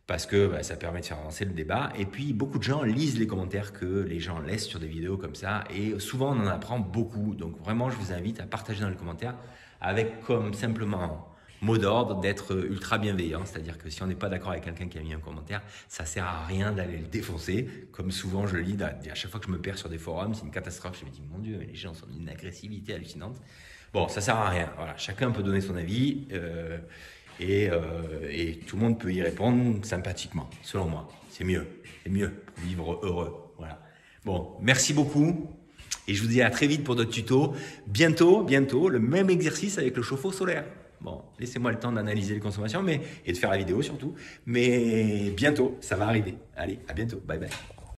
Parce que ça permet de faire avancer le débat. Et puis, beaucoup de gens lisent les commentaires que les gens laissent sur des vidéos comme ça. Et souvent, on en apprend beaucoup. Donc, vraiment, je vous invite à partager dans les commentaires avec comme simplement mot d'ordre d'être ultra bienveillant. C'est-à-dire que si on n'est pas d'accord avec quelqu'un qui a mis un commentaire, ça ne sert à rien d'aller le défoncer. Comme souvent, je le lis à chaque fois que je me perds sur des forums, c'est une catastrophe. Je me dis, mon Dieu, les gens sont d'une agressivité hallucinante. Bon, ça ne sert à rien. Voilà, chacun peut donner son avis. et tout le monde peut y répondre sympathiquement, selon moi. C'est mieux pour vivre heureux. Voilà. Bon, merci beaucoup et je vous dis à très vite pour d'autres tutos. Bientôt, le même exercice avec le chauffe-eau solaire. Bon, laissez-moi le temps d'analyser les consommations et de faire la vidéo surtout. Mais bientôt, ça va arriver. Allez, à bientôt. Bye bye.